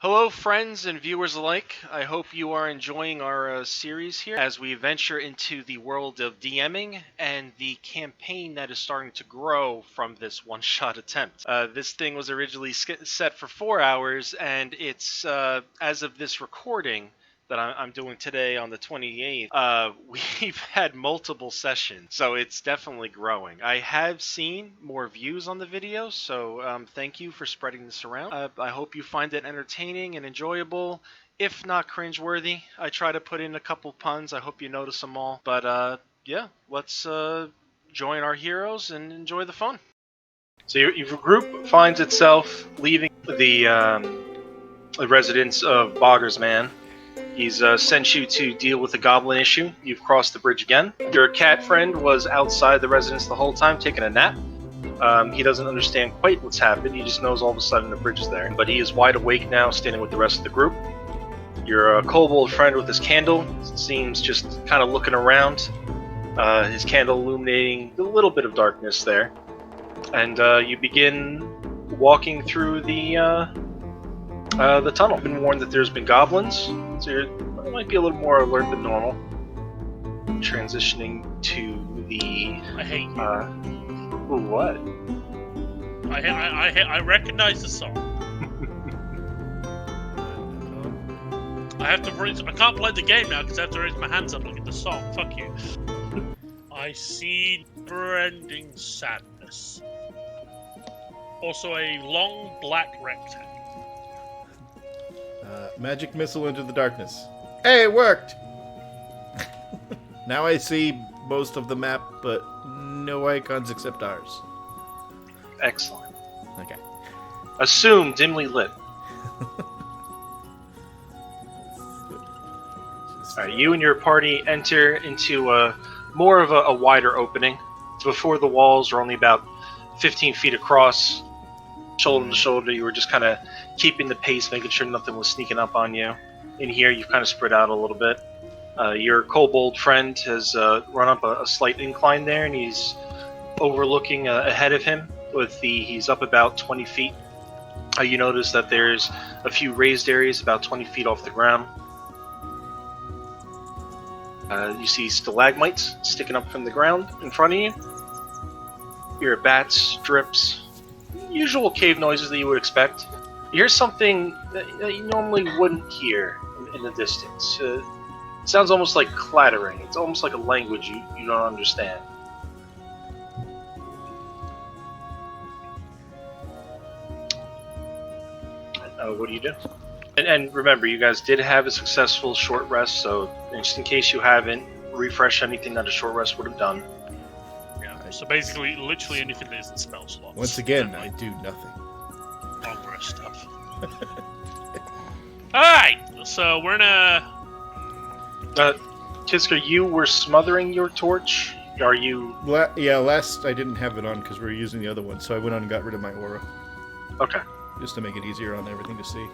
Hello, friends and viewers alike. I hope you are enjoying our series here as we venture into the world of DMing and the campaign that is starting to grow from this one-shot attempt. This thing was originally set for 4 hours, and it's, as of this recording that I'm doing today on the 28th, we've had multiple sessions, so it's definitely growing. I have seen more views on the video, so thank you for spreading this around. I hope you find it entertaining and enjoyable, if not cringeworthy. I try to put in a couple puns. I hope you notice them all. But yeah, let's join our heroes and enjoy the fun. So your group finds itself leaving the residence of Boggersman. He's sent you to deal with the goblin issue. You've crossed the bridge again. Your cat friend was outside the residence the whole time, taking a nap. He doesn't understand quite what's happened. He just knows all of a sudden the bridge is there. But he is wide awake now, standing with the rest of the group. Your kobold friend with his candle seems just kind of looking around. His candle illuminating a little bit of darkness there. And you begin walking through the tunnel. You've been warned that there's been goblins, so you might be a little more alert than normal. Transitioning to the... I hate you. Ooh, what? I recognize the song. I have to raise... I can't play the game now because I have to raise my hands up. Look at the song. Fuck you. I see never-ending sadness. Also a long black rectangle. Magic missile into the darkness. Hey, it worked! Now I see most of the map, but no icons except ours. Excellent. Okay. Assume dimly lit. Alright, you and your party enter into more of a wider opening. Before the walls are only about 15 feet across. Shoulder to shoulder, you were just kind of keeping the pace, making sure nothing was sneaking up on you. In here, you've kind of spread out a little bit. Your kobold friend has run up a slight incline there, and he's overlooking ahead of him. He's up about 20 feet. You notice that there's a few raised areas about 20 feet off the ground. You see stalagmites sticking up from the ground in front of you. You hear bats, drips, usual cave noises that you would expect. You hear something that you normally wouldn't hear in the distance. It sounds almost like clattering. It's almost like a language you don't understand. What do you do? And remember, you guys did have a successful short rest, so just in case you haven't, refresh anything that a short rest would have done. So basically, literally anything that isn't spell slots. Once again, I do nothing. Long rest stuff. Alright! So we're in a... Kiska, you were smothering your torch? Are you... Yeah, last I didn't have it on because we were using the other one, so I went on and got rid of my aura. Okay. Just to make it easier on everything to see.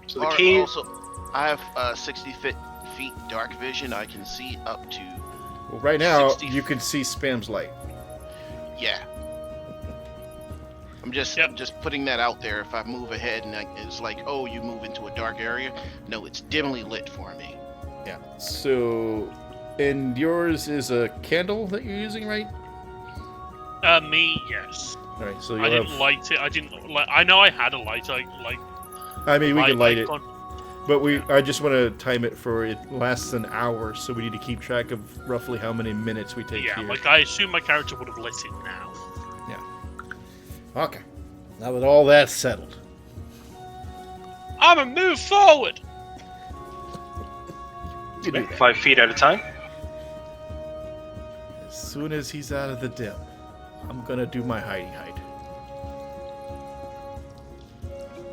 So the cave... Also, I have 60 feet dark vision. I can see up to... Well, right now, you can see Spam's light. Yeah. I'm just putting that out there. If I move ahead and it's like, oh, you move into a dark area. No, it's dimly lit for me. Yeah. So, and yours is a candle that you're using, right? Me, yes. All right. So I didn't light it. I know I had a light. I mean, we can light it, but I just want to time it for it lasts an hour, so we need to keep track of roughly how many minutes we take here. Yeah, I assume my character would have lit it now. Yeah. Okay. Now that all that's settled, I'ma move forward. you do that. 5 feet at a time. As soon as he's out of the dim, I'm gonna do my hidey hide.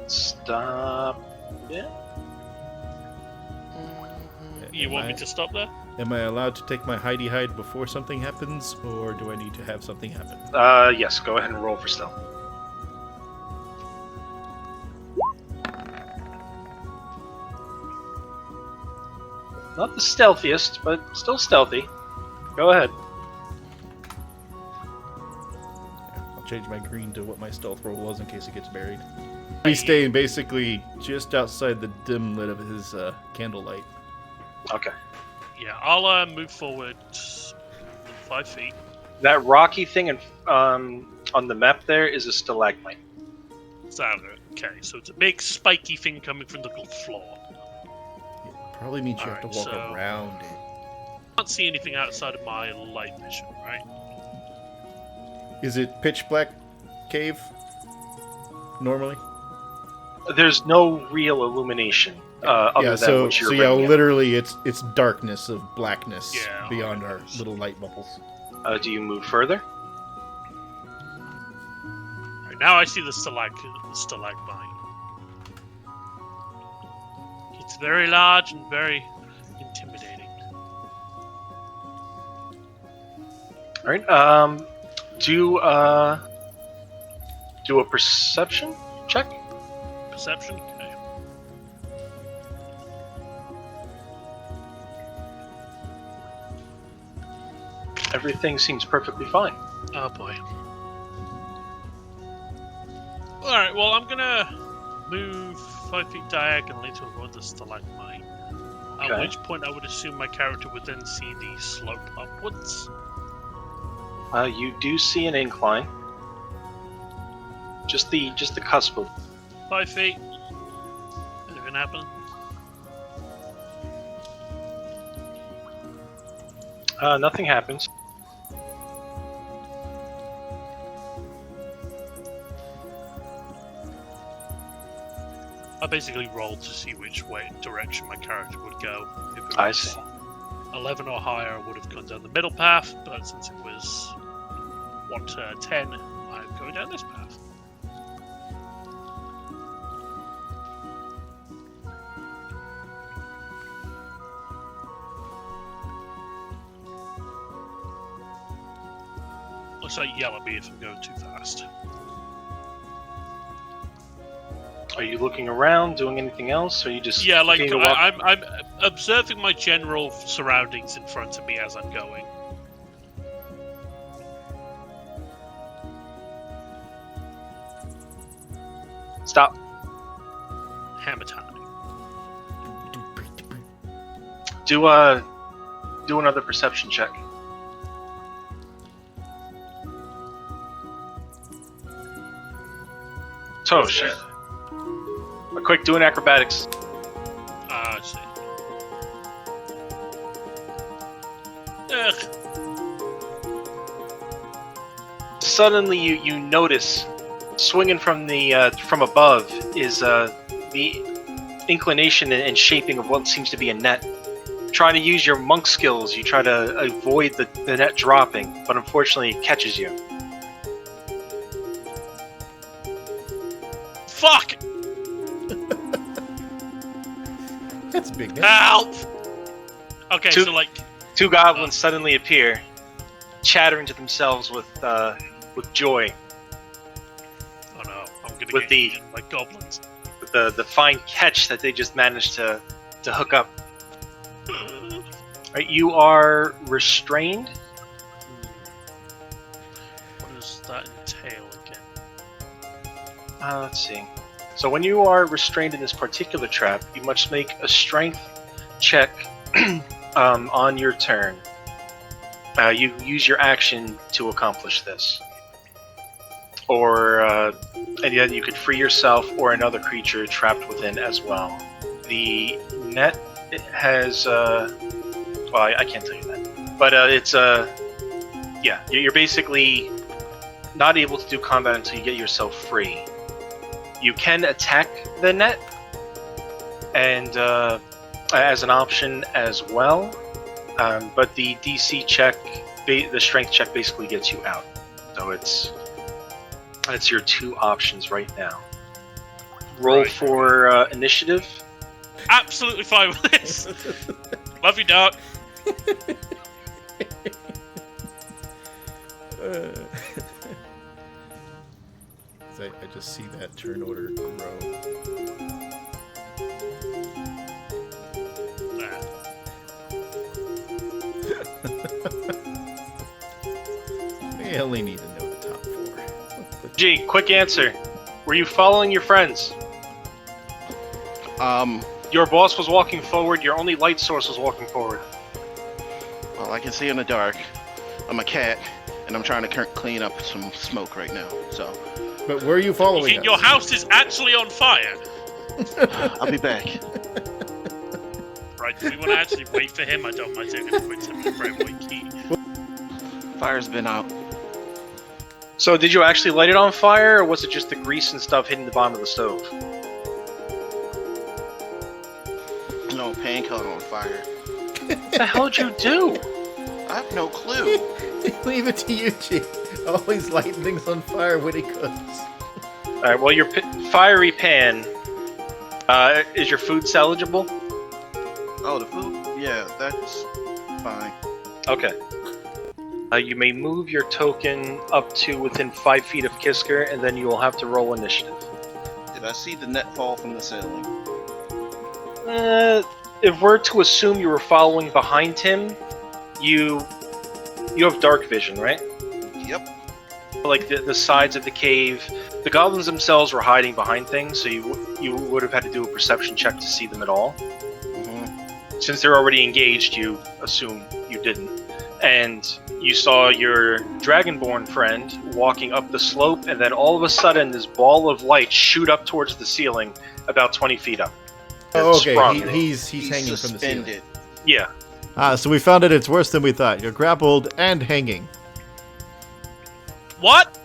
Stop. Yeah. You want me to stop there? Am I allowed to take my hidey hide before something happens, or do I need to have something happen? Yes, go ahead and roll for stealth. Not the stealthiest, but still stealthy. Go ahead. I'll change my green to what my stealth roll was in case it gets buried. He's staying basically just outside the dim lit of his candlelight. Okay. Yeah, I'll move forward 5 feet. That rocky thing on the map there is a stalagmite. Okay, so it's a big spiky thing coming from the floor. Probably means you have to walk so- around it. Can't see anything outside of my light vision, right? Is it pitch black cave? Normally? There's no real illumination other than what you're bringing in. Literally, it's darkness of blackness beyond our okay. little light bubbles. Do you move further? Right, now I see the stalagmite. It's very large and very intimidating. All right. Do a perception check. Perception? Okay. Everything seems perfectly fine. Oh boy. Alright, well, I'm gonna move 5 feet diagonally to avoid the stalagmite. At Okay. which point I would assume my character would then see the slope upwards. You do see an incline. Just the cusp of. 5 feet. Anything happen? Nothing happens. I basically rolled to see which direction my character would go. If it I was see. 11 or higher, I would have gone down the middle path, but since it was 10, I'm going down this path. Looks like yell at me if I'm going too fast. Are you looking around, doing anything else, or are you just Yeah, like continuing to walk? I'm observing my general surroundings in front of me as I'm going. Stop. Hammer time. Do another perception check. Oh shit. Quick, do an acrobatics. I see. Ugh. Suddenly, you notice swinging from above is the inclination and shaping of what seems to be a net. Trying to use your monk skills, you try to avoid the net dropping, but unfortunately, it catches you. Fuck! That's a big net. Help! Okay, Two- so like, Two goblins suddenly appear, chattering to themselves with joy. oh no, I'm gonna With get the- eaten by goblins. With the fine catch that they just managed to hook up. Right, you are restrained. What does that entail again? Let's see. So when you are restrained in this particular trap, you must make a strength check on your turn. You use your action to accomplish this. Or, and yet you could free yourself or another creature trapped within as well. The net has, well, I can't tell you that. But it's, yeah, you're basically not able to do combat until you get yourself free. You can attack the net, and as an option as well, but the DC check, the strength check, basically gets you out. So that's your two options right now. Roll Right. for initiative. Absolutely fine with this. Love you, Dark. I just see that turn order grow. Nah. We only need to know the top four. Gee, quick answer. Were you following your friends? Your boss was walking forward. Your only light source was walking forward. Well, I can see in the dark. I'm a cat, and I'm trying to clean up some smoke right now. So. But where are you following us? Your house is actually on fire. I'll be back. Right, do we want to actually wait for him? I don't mind taking a quick break. Key. Fire's been out. So did you actually light it on fire, or was it just the grease and stuff hitting the bottom of the stove? No, pan caught on fire. What the hell did you do? I have no clue. Leave it to you, Chief. Always lighting things on fire when he cooks. Alright, well, your fiery pan, is your food salvageable? Oh, the food? Yeah, that's fine. Okay. You may move your token up to within 5 feet of Kisker, and then you will have to roll initiative. Did I see the net fall from the ceiling? If we're to assume you were following behind him, you have dark vision, right? Yep. Like the sides of the cave, the goblins themselves were hiding behind things, so you would have had to do a perception check to see them at all. Mm-hmm. Since they're already engaged, you assume you didn't. And you saw your dragonborn friend walking up the slope, and then all of a sudden this ball of light shoot up towards the ceiling about 20 feet up. Oh, okay, sprung. he's hanging from the ceiling. Yeah. So we found out it's worse than we thought. You're grappled and hanging. What?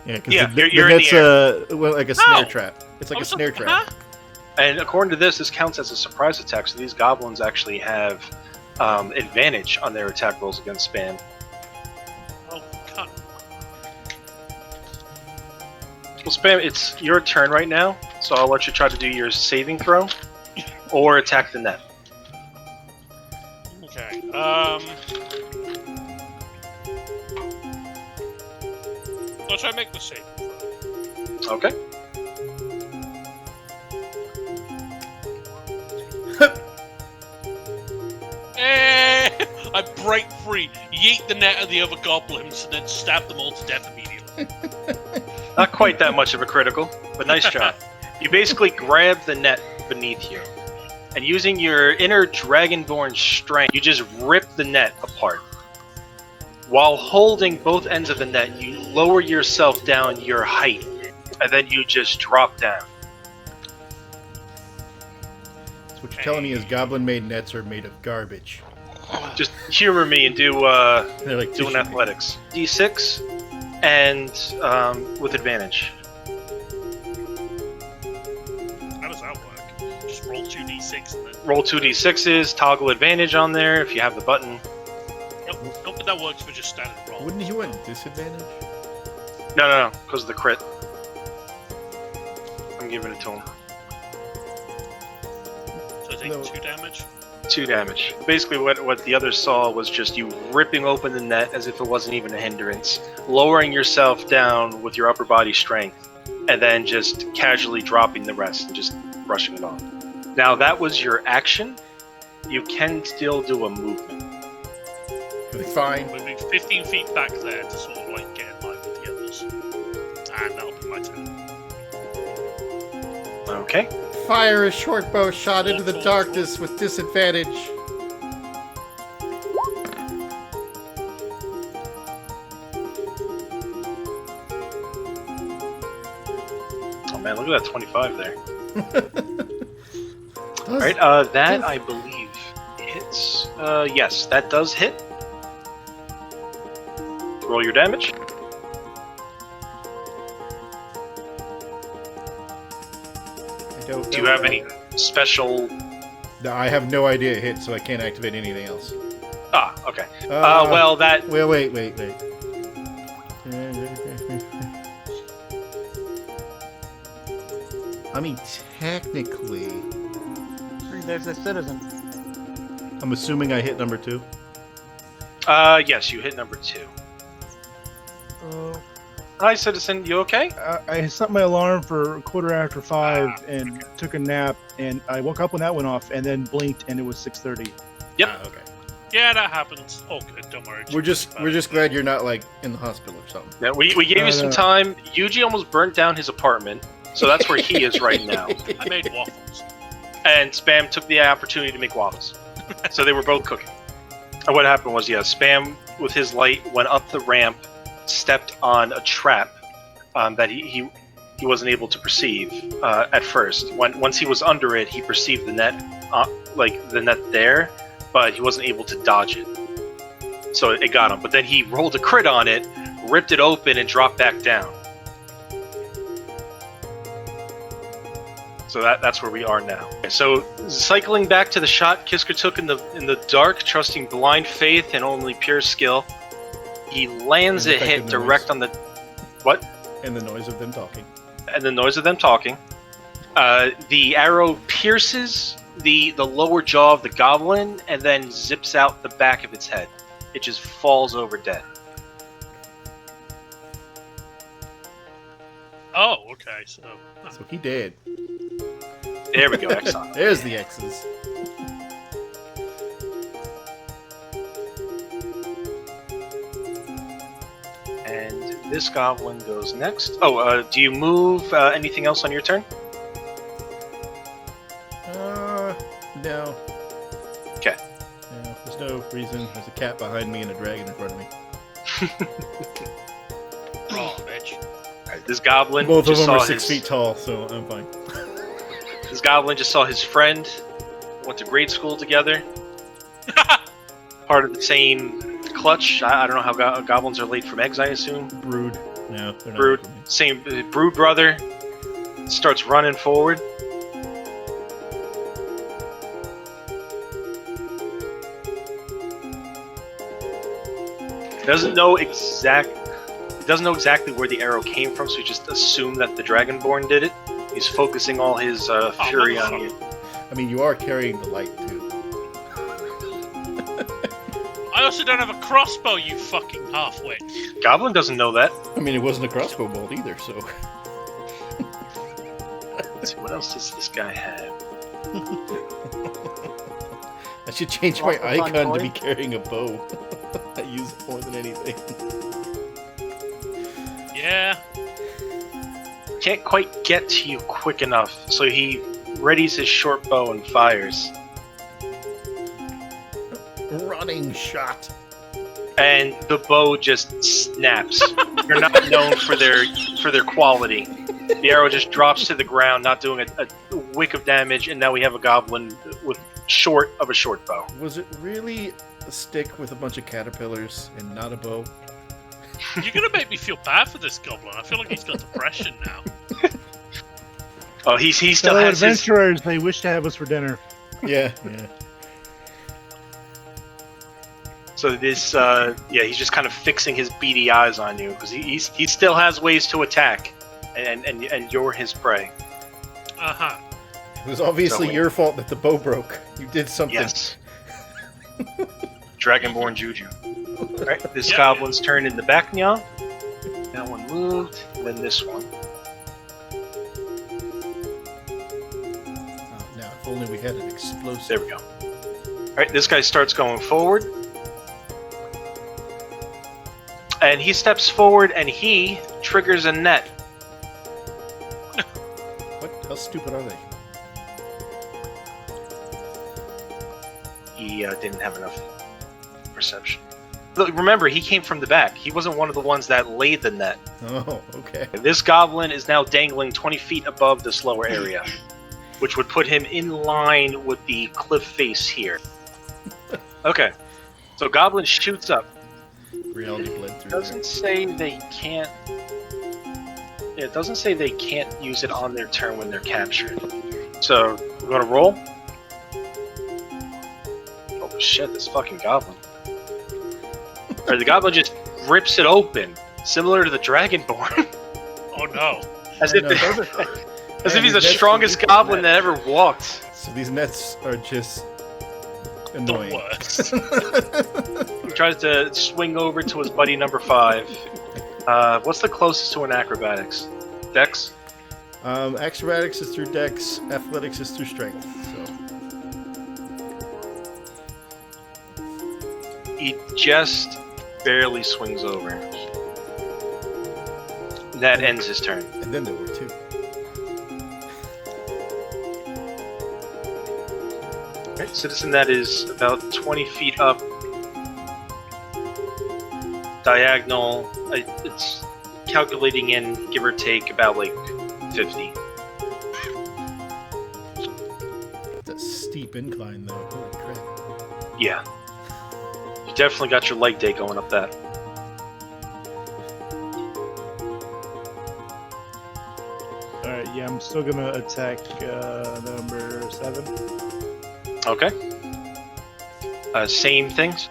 Yeah, because Yeah, the you're in net's the air. like a snare trap. It's like a snare trap. Huh? And according to this counts as a surprise attack, so these goblins actually have advantage on their attack rolls against spam. Oh, God. Well, Spam, it's your turn right now, so I'll let you try to do your saving throw, or attack the net. Okay, I'll try to make the save. Okay. I break free, yeet the net at the other goblins, and then stab them all to death immediately. Not quite that much of a critical, but nice job. You basically grab the net beneath you, and using your inner dragonborn strength, you just rip the net apart. While holding both ends of the net, you lower yourself down your height, and then you just drop down. So what you're telling me is goblin-made nets are made of garbage. Just humor me and do They're like doing tissue athletics. D6 and with advantage. How does that work? Just roll 2d6 and then... Roll 2d6s, toggle advantage on there if you have the button. Nope, but that works for just standard roll. Wouldn't you want disadvantage? No, because of the crit. I'm giving it to him. So I take No. 2 damage? 2 damage. Basically what the others saw was just you ripping open the net as if it wasn't even a hindrance, lowering yourself down with your upper body strength, and then just casually dropping the rest and just brushing it off. Now that was your action. You can still do a movement. Fine. We'll move 15 feet back there to sort of like get in line with the others. And that'll be my turn. Okay. Fire a short bow shot into the darkness with disadvantage. Oh man, look at that 25 there. Alright, that I believe hits. Yes, that does hit. Roll your damage. Do you have any special... No, I have no idea it hit, so I can't activate anything else. Ah, okay. Well, that... Wait. I mean, technically... There's a citizen. I'm assuming I hit number 2. Yes, you hit number 2. Hi, citizen. You okay? I set my alarm for 5:15 and took a nap, and I woke up when that went off, and then blinked, and it was 6:30. Yep. Okay. Yeah, that happens. Oh, good, don't worry. We're just glad you're not like in the hospital or something. Yeah, we gave you some time. Yuji almost burnt down his apartment, so that's where he is right now. I made waffles. And Spam took the opportunity to make waffles. So they were both cooking. And what happened was, Spam with his light went up the ramp, stepped on a trap that he wasn't able to perceive at first. Once he was under it, he perceived the net, like the net there, but he wasn't able to dodge it. So it got him. But then he rolled a crit on it, ripped it open, and dropped back down. So that's where we are now. So cycling back to the shot Kisker took in the dark, trusting blind faith and only pure skill, he lands a hit direct on the what? And the noise of them talking. And the noise of them talking. The arrow pierces the lower jaw of the goblin and then zips out the back of its head. It just falls over dead. Oh, okay. So he dead. There we go. Excellent. There's the X's. And this goblin goes next. Oh, do you move anything else on your turn? No. Okay. No, there's no reason. There's a cat behind me and a dragon in front of me. raw, bitch. Alright, this goblin. Both of just them are saw 6 feet tall, so I'm fine. This goblin just saw his friend. Went to grade school together. Part of the same clutch. I don't know how goblins are laid from eggs, I assume. Brood. No, they're not. Brood. Same brood brother. Starts running forward. Doesn't know exactly where the arrow came from, so he just assumed that the Dragonborn did it. He's focusing all his fury on you. I mean, you are carrying the light too. I also don't have a crossbow, you fucking halfwit. Goblin doesn't know that. I mean, it wasn't a crossbow bolt either, so. Let's see, what else does this guy have? I should change my icon to be carrying a bow. I use it more than anything. Yeah. Can't quite get to you quick enough, so he readies his short bow and fires. Running shot. And the bow just snaps. They're not known for their quality. The arrow just drops to the ground, not doing a wick of damage, and now we have a goblin with short bow. Was it really a stick with a bunch of caterpillars and not a bow? You're gonna make me feel bad for this goblin. I feel like he's got depression now. Oh, he still has adventurers. They wish to have us for dinner. Yeah. So this, he's just kind of fixing his beady eyes on you because he still has ways to attack, and you're his prey. Uh-huh. It was obviously your fault that the bow broke. You did something. Yes. Dragonborn Juju. Alright, this goblin's turn in the back now. That one moved, and then this one. Oh, now, if only we had an explosive. There we go. Alright, this guy starts going forward. And he steps forward and he triggers a net. What? How stupid are they? He didn't have enough perception. Look, remember, he came from the back. He wasn't one of the ones that laid the net. Oh, okay. This goblin is now dangling 20 feet above this lower area, which would put him in line with the cliff face here. Okay, so goblin shoots up. Reality bled through. Doesn't say they can't. Yeah, it doesn't say they can't use it on their turn when they're captured. So we're gonna roll. Oh shit! This fucking goblin. Or the goblin just rips it open, similar to the Dragonborn. Oh no! As if he's the strongest goblin that ever walked. So these nets are just annoying. The worst. He tries to swing over to his buddy number 5. What's the closest to an acrobatics? Dex? Acrobatics is through Dex. Athletics is through Strength. So He just barely swings over. That ends his turn. And then there were two. Alright, citizen that is about 20 feet up. Diagonal. It's calculating in, give or take, about like 50. It's a steep incline, though. Holy crap. Yeah. You definitely got your leg day going up that. Alright, yeah, I'm still gonna attack number 7. Okay. Same things.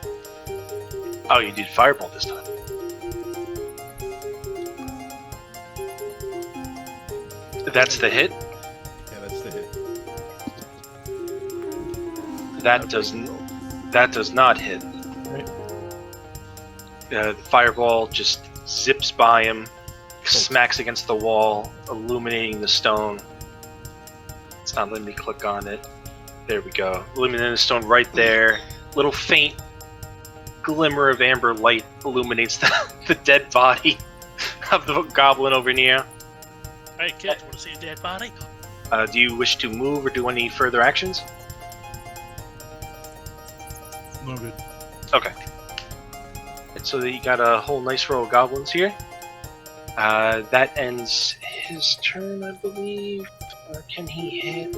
Oh, you did fireball this time. That's the hit. Yeah, that's the hit. That does not hit. Right. The fireball just zips by him, smacks against the wall, illuminating the stone. It's not letting me click on it. There we go. Illuminating the stone right there. Little faint glimmer of amber light illuminates the dead body of the goblin over near. Hey kids, want to see a dead body? Do you wish to move or do any further actions? No good. Okay. And so you got a whole nice row of goblins here. That ends his turn, I believe. Or can he hit?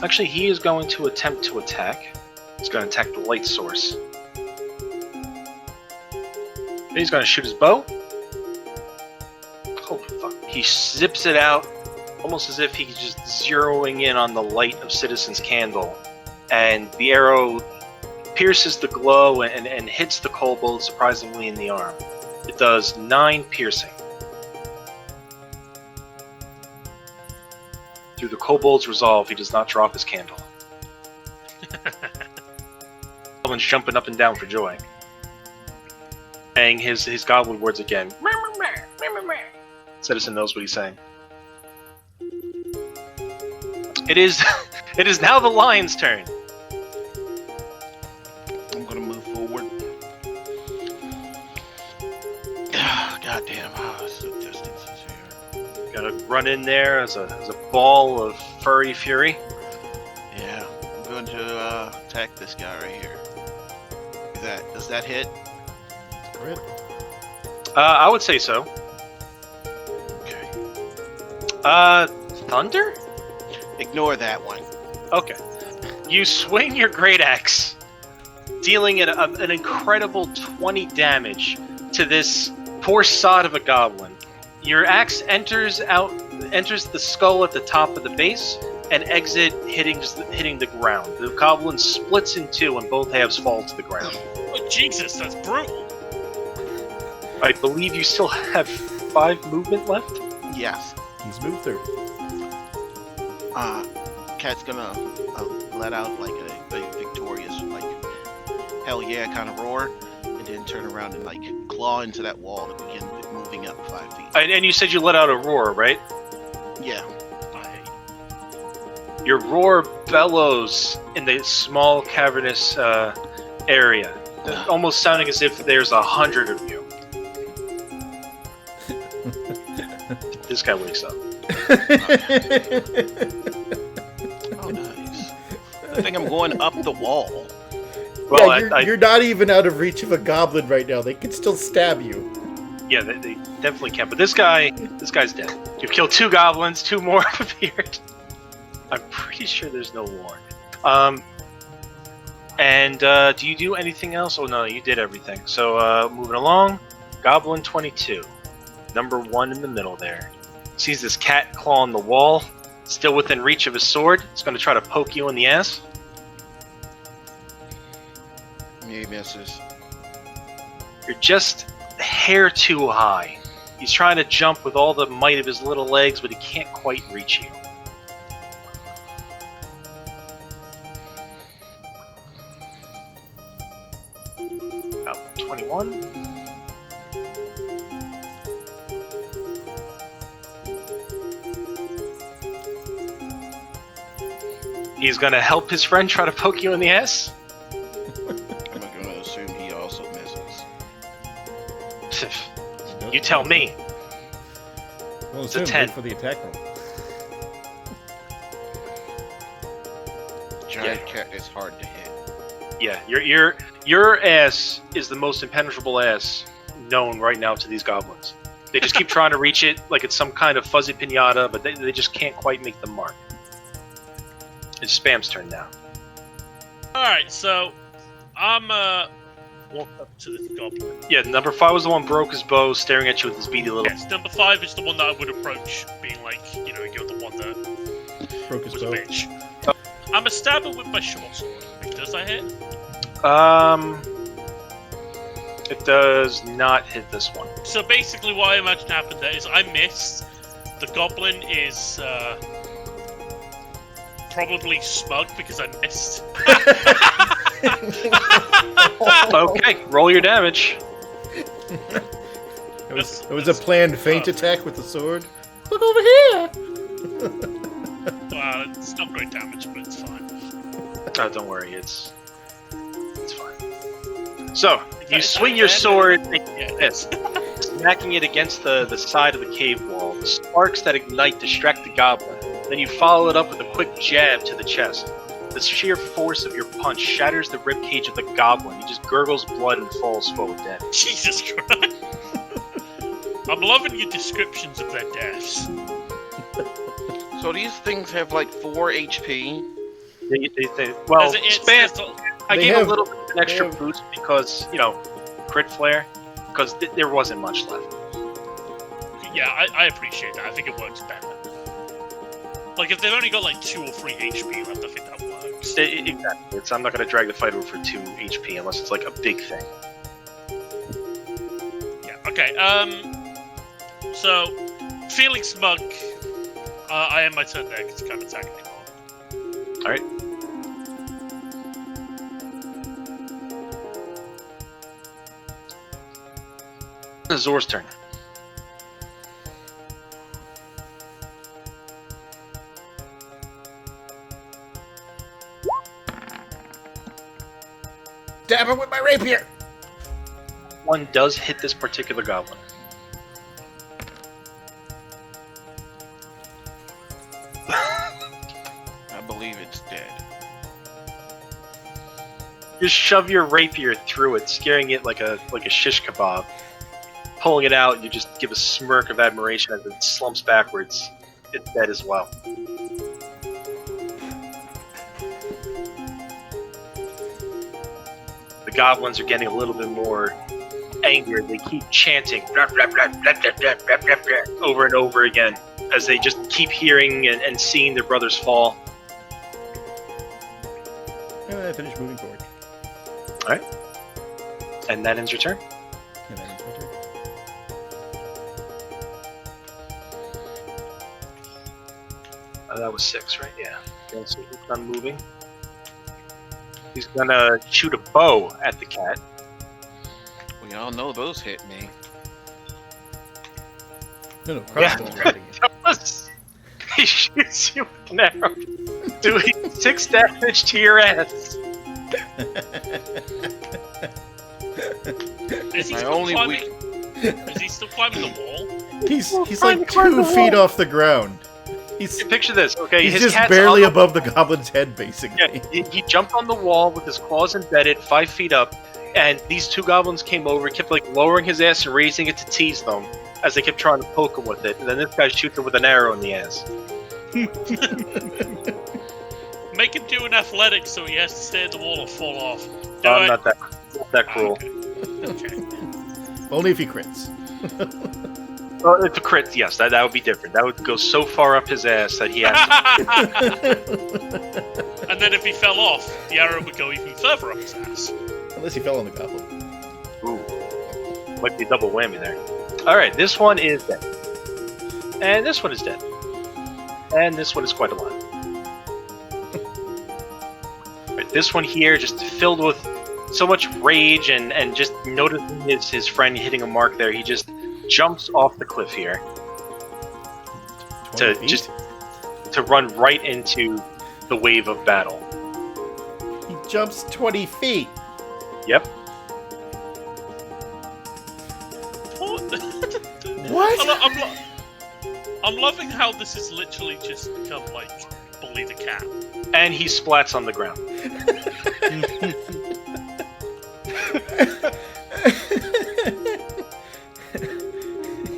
Actually, he is going to attempt to attack. He's going to attack the light source. Then he's going to shoot his bow. Holy fuck. He zips it out, almost as if he's just zeroing in on the light of Citizen's candle. And the arrow pierces the glow and hits the kobold surprisingly in the arm. It does 9 piercing. Through the kobold's resolve, he does not drop his candle. Goblin's jumping up and down for joy. Saying his goblin words again. Citizen knows what he's saying. It is now the lion's turn. I'm gonna move forward. God damn, what's the distances here? Gotta run in there as a ball of furry fury. Yeah, I'm going to attack this guy right here. Does that hit? Crit. I would say so. Okay. Thunder? Ignore that one. Okay. You swing your great axe, dealing an incredible 20 damage to this poor sod of a goblin. Your axe enters the skull at the top of the base and hitting the ground. The goblin splits in two and both halves fall to the ground. Oh, Jesus, that's brutal. I believe you still have 5 movement left? Yes. He's moved 30. Cat's gonna let out like a victorious, like, hell yeah kind of roar, and then turn around and like claw into that wall and begin moving up 5 feet. And you said you let out a roar, right? Yeah. Your roar bellows in the small cavernous area, almost sounding as if there's 100 of you. This guy wakes up. Oh, nice. I think I'm going up the wall. Well, yeah, you're not even out of reach of a goblin right now. They could still stab you. Yeah, they definitely can. But this guy's dead. You've killed 2 goblins, 2 more have appeared. I'm pretty sure there's no warn. Do you do anything else? Oh no, you did everything. So moving along, Goblin 22, number 1 in the middle there. Sees this cat clawing the wall, still within reach of his sword. It's going to try to poke you in the ass. He misses. You're just a hair too high. He's trying to jump with all the might of his little legs, but he can't quite reach you. About 21. He's gonna help his friend try to poke you in the ass. tell me. Well, It's a soon, 10. wait for the attack roll. Giant cat is hard to hit. Yeah, your ass is the most impenetrable ass known right now to these goblins. They just keep trying to reach it like it's some kind of fuzzy pinata, but they just can't quite make the mark. It's Spam's turn now. Alright, so I'm walk up to this goblin. Yeah, number 5 was the one broke his bow, staring at you with his beady little. Yes, number 5 is the one that I would approach, being like, you're the one that Broke his was a bow. bitch. I'm a stabber with my short sword. Does that hit? It does not hit this one. So basically what I imagine happened there is I missed. The goblin is probably smug because I missed. Okay, roll your damage. It was a planned feint attack with the sword. Look over here! Well, it's not great damage, but it's fine. Oh, don't worry, it's fine. So, you swing your sword like this, smacking it against the side of the cave wall. The sparks that ignite distract the goblin. Then you follow it up with a quick jab to the chest. The sheer force of your punch shatters the ribcage of the goblin. He just gurgles blood and falls forward dead. Jesus Christ. I'm loving your descriptions of their deaths. So these things have like 4 HP. Well, It's Spam, I They gave have- a little bit of an extra have- boost because, crit flare, because there wasn't much left. Yeah, I appreciate that. I think it works better. Like, if they've only got like 2 or 3 HP left, I think that works. Exactly. I'm not going to drag the fight over for 2 HP unless it's like a big thing. Yeah, okay, so, feeling smug, I end my turn there because I can't attack anymore. Alright. Zor's turn. Stab him with my rapier! One does hit this particular goblin. I believe it's dead. Just shove your rapier through it, scaring it like a shish kebab. Pulling it out, you just give a smirk of admiration as it slumps backwards. It's dead as well. The goblins are getting a little bit more angry. They keep chanting blah, blah, blah, blah, blah, blah, blah, blah, blah, over and over again as they just keep hearing and seeing their brothers fall. And I finish moving forward. Alright. And that ends your turn. And that ends my turn. That was 6, right? Yeah. Okay, so he's done moving. He's gonna shoot a bow at the cat. We all know those hit me. No, crossbow. He shoots you with an arrow, doing 6 damage to your ass. Is he My still only climbing? Is he still climbing the wall? He's like 2 feet off the ground. Picture this, okay? He's his just cat's barely on above the goblin's head, basically. Yeah, he jumped on the wall with his claws embedded, 5 feet up, and these 2 goblins came over, kept like lowering his ass and raising it to tease them as they kept trying to poke him with it. And then this guy shoots him with an arrow in the ass. Make him do an athletics so he has to stay at the wall or fall off. Do I'm it. not that cruel. Okay. Only if he crits. Well, if a crit, yes, that would be different. That would go so far up his ass that he has to... And then if he fell off, the arrow would go even further up his ass. Unless he fell on the goblin. Ooh. Might be a double whammy there. Alright, this one is dead. And this one is dead. And this one is quite alive. Right, this one here, just filled with so much rage and just noticing his friend hitting a mark there, he just jumps off the cliff here. 20 feet? To run right into the wave of battle. He jumps 20 feet. Yep. What? I'm loving how this is literally just become like Bully the Cat. And he splats on the ground.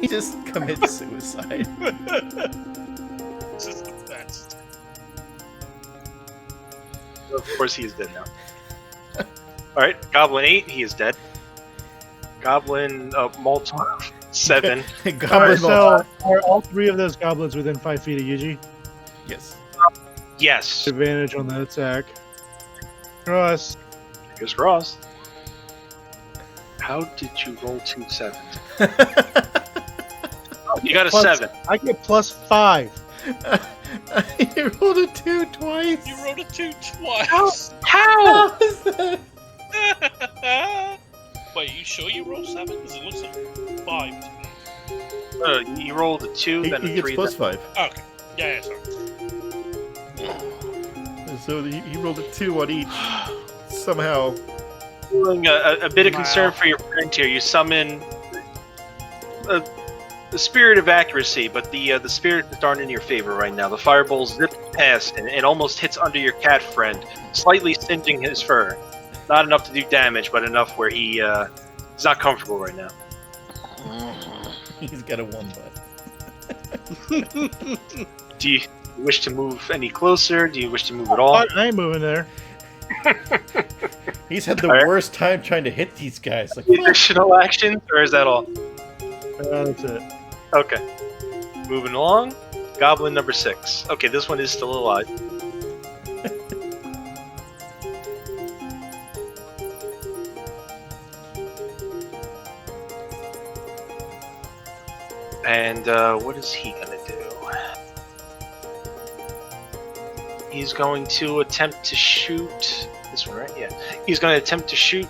He just commits suicide. This is the best. Of course, he is dead now. Alright, Goblin 8, he is dead. Goblin Molotov 7. Goblin Alright, so Molotov. are all 3 of those goblins within 5 feet of Yuji? Yes. Yes. Advantage on the attack. Cross. Fingers crossed. How did you roll 2 7s? Oh, you got a Plus- 7. I get +5. You rolled a 2 twice. You rolled a 2 twice. How? How is that? Wait, you sure you rolled 7? Because it looks like 5 to me. You rolled a 2, He then a gets 3. plus then... 5. Okay. Yeah, sorry. So he rolled a 2 on each. Somehow. Feeling a bit of Wow. concern for your friend here. You summon the spirit of accuracy, but the spirits aren't in your favor right now. The fireball zips past and almost hits under your cat friend, slightly singeing his fur. Not enough to do damage, but enough where he's not comfortable right now. He's got a 1 butt. Do you wish to move any closer? Do you wish to move at all? I ain't moving there. He's had the Alright. worst time trying to hit these guys. Like, Additional actions, or is that all? That's it. Okay. Moving along. Goblin number 6. Okay, this one is still alive. And what is he gonna do? He's going to attempt to shoot this one, right? Yeah. He's going to attempt to shoot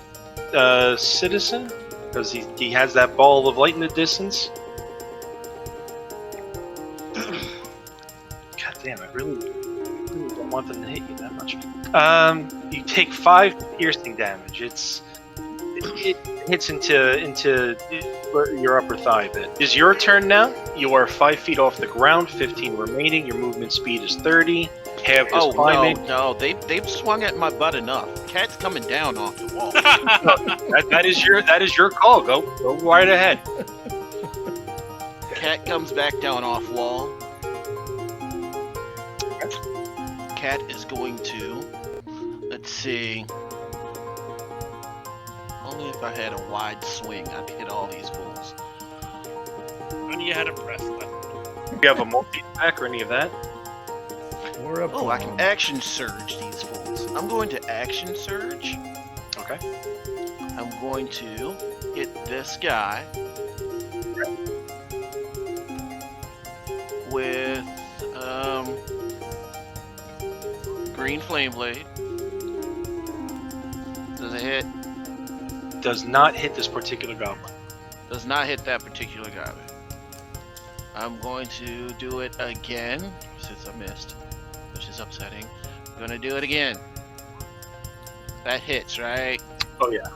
Citizen because he has that ball of light in the distance. God damn! I really don't want them to hit you that much. You take 5 piercing damage. It hits into your upper thigh a bit. It is your turn now. You are 5 feet off the ground, 15 remaining. Your movement speed is 30. Half is Oh climbing. no, they've swung at my butt enough. Cat's coming down off the wall. That is your call. Go right ahead. Cat comes back down off wall. Cat is going to. Let's see. Only if I had a wide swing, I'd hit all these fools. And you had a breath left. Do you have a multi-attack or any of that? we're up. Oh, I can action surge these fools. I'm going to action surge. Okay. I'm going to hit this guy with green flame blade. Does it hit? Does not hit this particular goblin. Does not hit that particular guy. I'm going to do it again since I missed, which is upsetting. I'm gonna do it again. That hits, right? Oh yeah.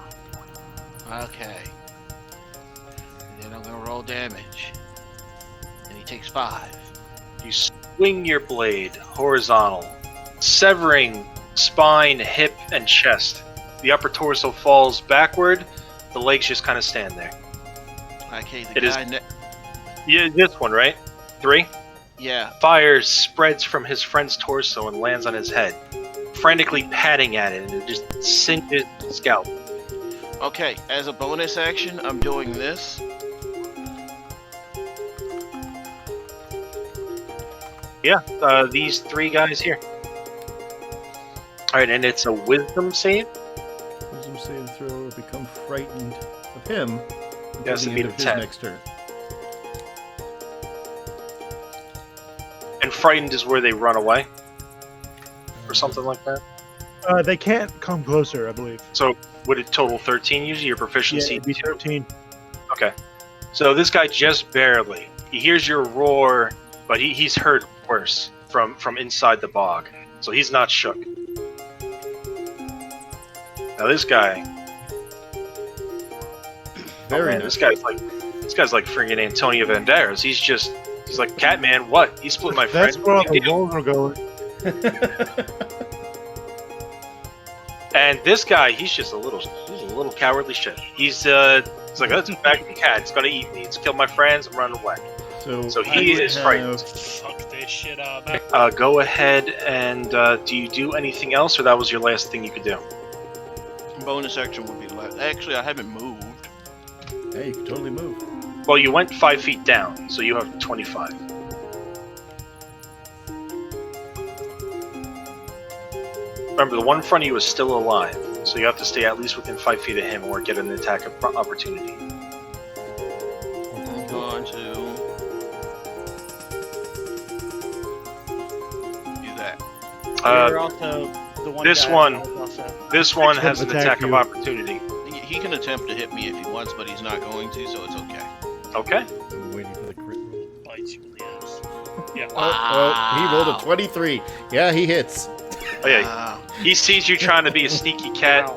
Okay. And then I'm gonna roll damage. And he takes 5. You swing your blade horizontal, severing spine, hip, and chest. The upper torso falls backward. The legs just kind of stand there. Okay, the It is- guy Yeah, this one, right? 3. yeah. Fire spreads from his friend's torso and lands on his head, frantically patting at it, and it just singes his scalp. Okay, as a bonus action, I'm doing this. Yeah, these 3 guys here. Alright, and it's a wisdom save. Wisdom save throw or become frightened of him. Yes, until it'd be the end the of his 10. next turn. And frightened is where they run away, or something like that. They can't come closer, I believe. So would it total 13 usually? Your Yeah, proficiency it'd be 2? 13. Okay. So this guy just barely. He hears your roar, but he's hurt worse from inside the bog. So he's not shook. Now this guy, Very man, nice. this guy's like This guy's like friggin' Antonio Banderas. He's like, Catman, what? He split my friend. That's where all Big the deal. wolves are going. And this guy, he's a little cowardly shit. He's like, that's a bag of cat. It's gonna eat me. It's killed my friends. I'm running away. So he is frightened. Fuck this shit up, man. Go ahead and do you do anything else, or that was your last thing you could do? Bonus action would be left. Actually, I haven't moved. Hey, you can totally move. Well, you went 5 feet down, so you have 25. Remember, the one in front of you is still alive, so you have to stay at least within 5 feet of him or get an attack opportunity. I'm going to do that. You're also the one this guy one- that was also- This one has an Attack attack of you. opportunity. He can attempt to hit me if he wants, but he's not going to, so it's okay. Okay. I'm waiting for the crit roll. Bites you in the ass. Yeah. Oh, he rolled a 23. Yeah, he hits. Oh yeah, Wow. he sees you trying to be a sneaky cat.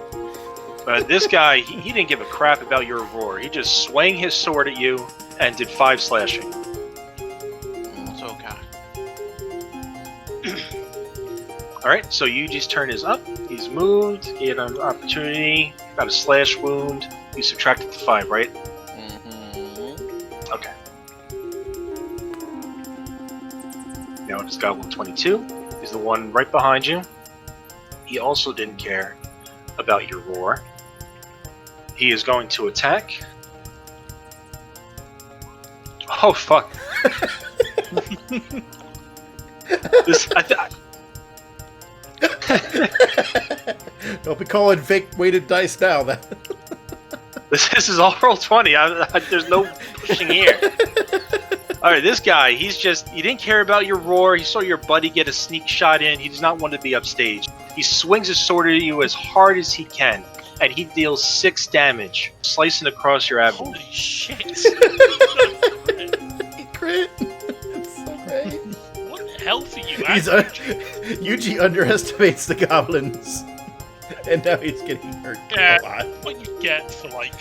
But this guy, he didn't give a crap about your roar. He just swung his sword at you and did 5 slashing. It's okay. Alright, so Yuji's turn is up. He's moved. He had an opportunity. Got a slash wound. You subtracted to 5, right? Mm-hmm. Okay. Now it's Goblin 22. He's the one right behind you. He also didn't care about your roar. He is going to attack. Oh, fuck. This, Don't be calling fake weighted dice now. This is all roll 20. There's no pushing here. Alright, this guy, he didn't care about your roar. He saw your buddy get a sneak shot in. He does not want to be upstage. He swings his sword at you as hard as he can, and he deals 6 damage, slicing across your abdomen. Holy shit. Crit. It's so great. What the hell for you, He's Yuji underestimates the goblins, and now he's getting hurt Yeah. a lot. What you get for, like,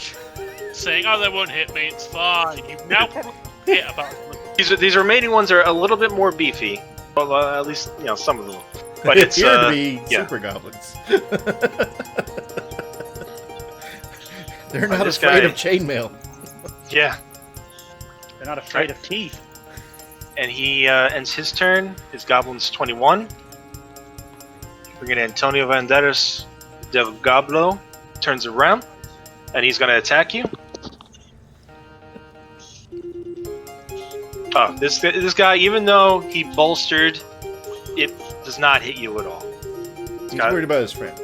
saying, oh, they won't hit me, it's fine. You've now probably hit about them. These remaining ones are a little bit more beefy. Well, at least, some of them. But it's, appear to be yeah. super goblins. They're not This afraid guy- of chainmail. Yeah. They're not afraid of teeth. And he ends his turn. His Goblin's 21. We're going to Antonio Banderas del Goblo. Turns around. And he's going to attack you. Oh, this guy, even though he bolstered, it does not hit you at all. He's worried about his friend.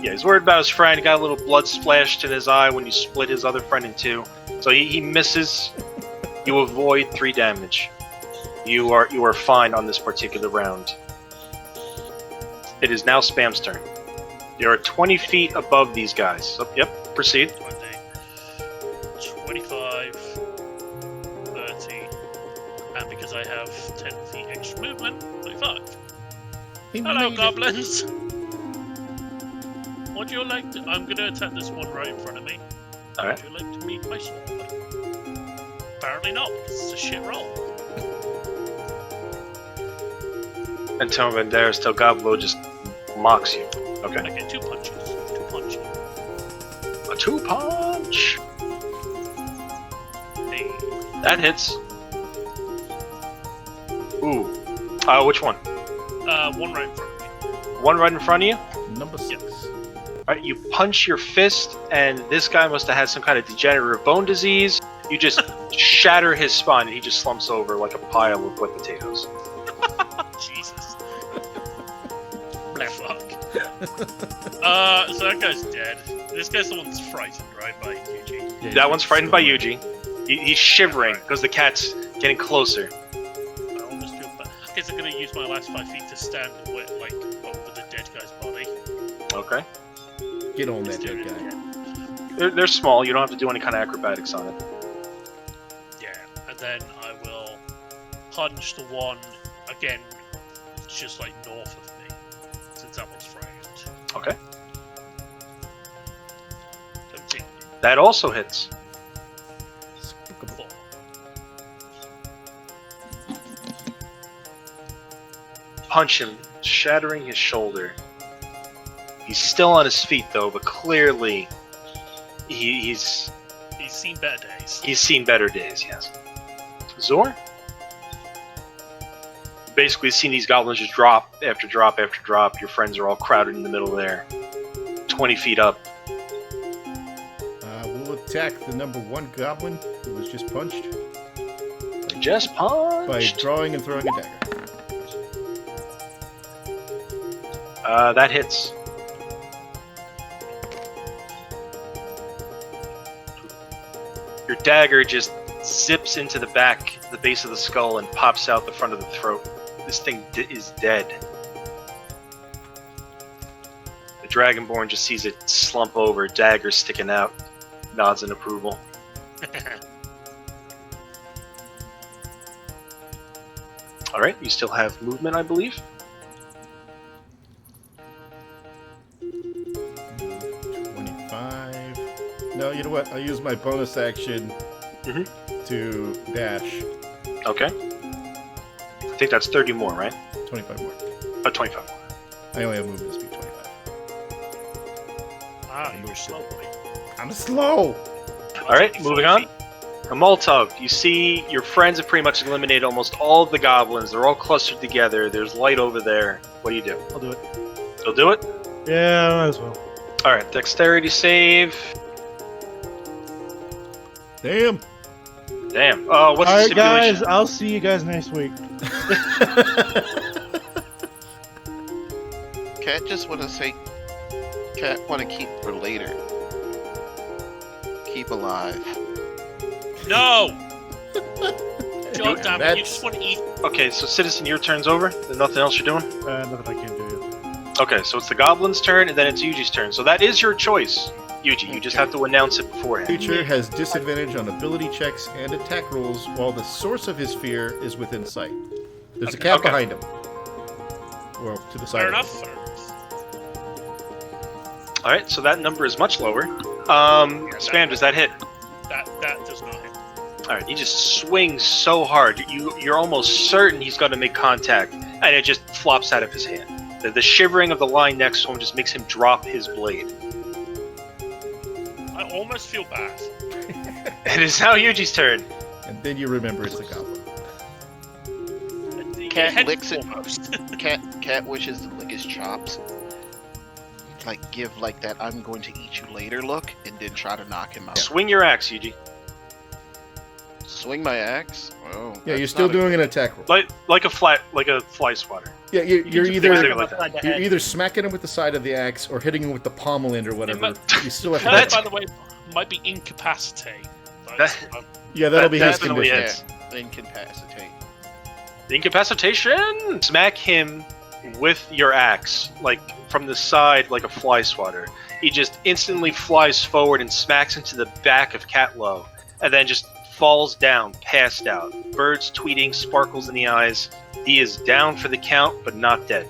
Yeah, he's worried about his friend. He got a little blood splashed in his eye when you split his other friend in 2. So he misses. You avoid 3 damage. You are fine on this particular round. It is now Spam's turn. You are 20 feet above these guys. So, yep, proceed. 25, 30, and because I have 10 feet extra movement, 25. Hello, goblins! Would you like to... I'm gonna attack this one right in front of me. Alright. Would you like to meet my sword? Apparently not, because it's a shit roll. Antonio Banderas del Goblo just mocks you. Okay. I get 2 punches. 2 punches. A 2-punch! Hey. That hits. Ooh. Which one? One right in front of me. One right in front of you? Number 6. Alright, you punch your fist, and this guy must have had some kind of degenerative bone disease. You just shatter his spine, and he just slumps over like a pile of wet potatoes. Jesus. Fuck. So that guy's dead. This guy's the one that's frightened, right, by Yuji. That one's frightened by Yuji. He's shivering because the cat's getting closer. I almost feel bad. I guess I'm gonna use my last 5 feet to stand with, like, over the dead guy's body. Okay. Get on that Let's do dead it guy. again. They're small. You don't have to do any kind of acrobatics on it. Yeah, and then I will punch the one again, just like north of me, since that one's frightened. Okay. 17. That also hits. 4. punch him, shattering his shoulder. He's still on his feet though, but clearly he's seen better days. He's seen better days, yes. Zor? Basically seen these goblins just drop after drop after drop. Your friends are all crowded in the middle there. 20 feet up. We'll attack the number 1 goblin who was just punched. Just punched. By drawing and throwing a dagger. That hits. Your dagger just zips into the back, the base of the skull, and pops out the front of the throat. This thing is dead. The Dragonborn just sees it slump over, dagger sticking out, nods in approval. Alright, you still have movement, I believe? 25. No, you know what? I'll use my bonus action to dash. Okay. I think that's 30 more, right? 25 more. 25 more. I only have movement speed 25. Ah, you were slow, boy. I'm slow! Alright, moving on. A Molotov. You see your friends have pretty much eliminated almost all of the goblins. They're all clustered together. There's light over there. What do you do? I'll do it. You'll do it? Yeah, might as well. Alright, dexterity save. Damn! Damn. What's the Alright, stipulation? guys, I'll see you guys next week. Cat just want to say, Cat want to keep for later. Keep alive. No! God damn it, That's- you just want to eat. Okay, so Citizen, your turn's over. There's nothing else you're doing? Nothing I can do yet. Okay, so it's the goblin's turn, and then it's Yuji's turn. So that is your choice, Yuji. You just have to announce it beforehand. Creature has disadvantage on ability checks and attack rolls while the source of his fear is within sight. There's a cat Okay. behind him. Well, to the side Fair of him. enough. Fair enough. Alright, so that number is much lower. Spam, does that hit? That does not hit. Alright, he just swings so hard, you're almost certain he's going to make contact, and it just flops out of his hand. The shivering of the line next to him just makes him drop his blade. I almost feel bad. It is now Yuji's turn. And then you remember it's a goblin. Your Cat head licks it. foremost. Cat wishes to lick his chops. Like, give like that I'm going to eat you later look, and then try to knock him out. Swing your axe, Yuji. Swing my axe? Oh. Yeah, you're that's still not a- doing an attack roll. Like a fly swatter. Yeah, you're Think of either it like that. you're either smacking him with the side of the axe or hitting him with the pommel end or whatever. You still have to. That, by the way, might be incapacitate. But, Yeah, that'll be his definitely condition. is. Incapacitate. Incapacitation! Smack him with your axe, like from the side, like a fly swatter. He just instantly flies forward and smacks into the back of Catlow, and then just falls down, passed out. Birds tweeting, sparkles in the eyes. He is down for the count, but not dead.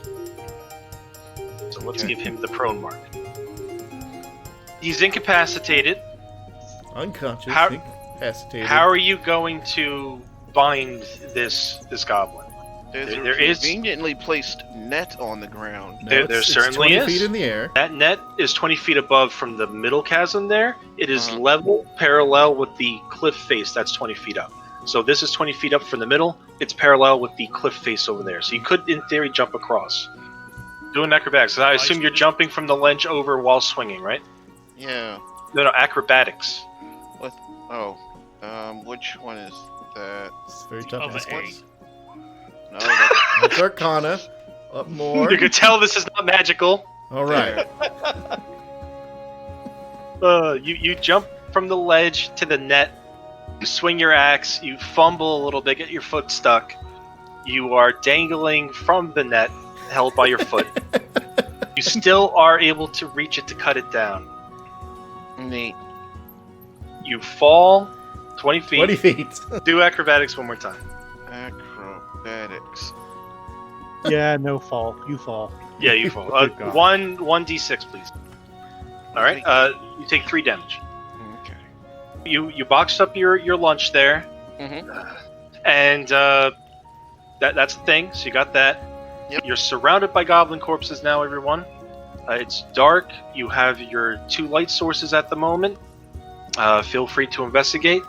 So let's give him the prone mark. He's incapacitated. Unconscious, How- incapacitated. How are you going to bind this goblin? There's There a is- conveniently placed net on the ground. No, there it's certainly 20 is. feet in the air. That net is 20 feet above from the middle chasm there. It is level, parallel with the cliff face that's 20 feet up. So this is 20 feet up from the middle. It's parallel with the cliff face over there. So you could, in theory, jump across. Doing acrobatics. So I assume you're jumping from the ledge over while swinging, right? Yeah. No, acrobatics. Oh. Which one is that? It's very tough. Of This a- one's- No, that's That's Arcana. Up more. You can tell this is not magical. All right. You jump from the ledge to the net. You swing your axe. You fumble a little bit, get your foot stuck. You are dangling from the net, held by your foot. You still are able to reach it to cut it down. neat. You fall 20 feet. 20 feet. Do acrobatics one more time. Acrobatics. Yeah, no fall. You fall. Yeah, you fall. Good God. 1d6, please. All right. You take 3 damage. Okay. You boxed up your lunch there, Mm-hmm. and that's the thing. So you got that. Yep. You're surrounded by goblin corpses now, everyone. It's dark. You have your 2 light sources at the moment. Feel free to investigate.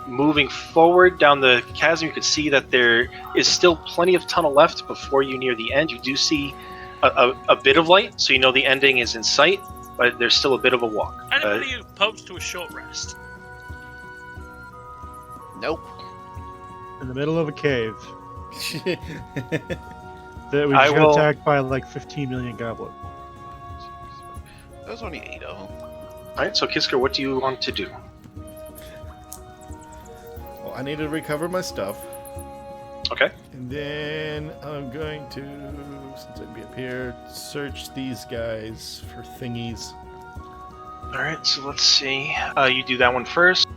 Moving forward down the chasm, you can see that there is still plenty of tunnel left before you near the end. You do see a bit of light, so you know the ending is in sight, but there's still a bit of a walk. Anybody opposed to a short rest? Nope. In the middle of a cave that we I just got will- attacked by like 15 million goblins. There's only 8 of them. Alright, so Kisker, what do you want to do? Well, I need to recover my stuff. Okay. And then I'm going to, since I'd be up here, search these guys for thingies. Alright, so let's see. You do that one first.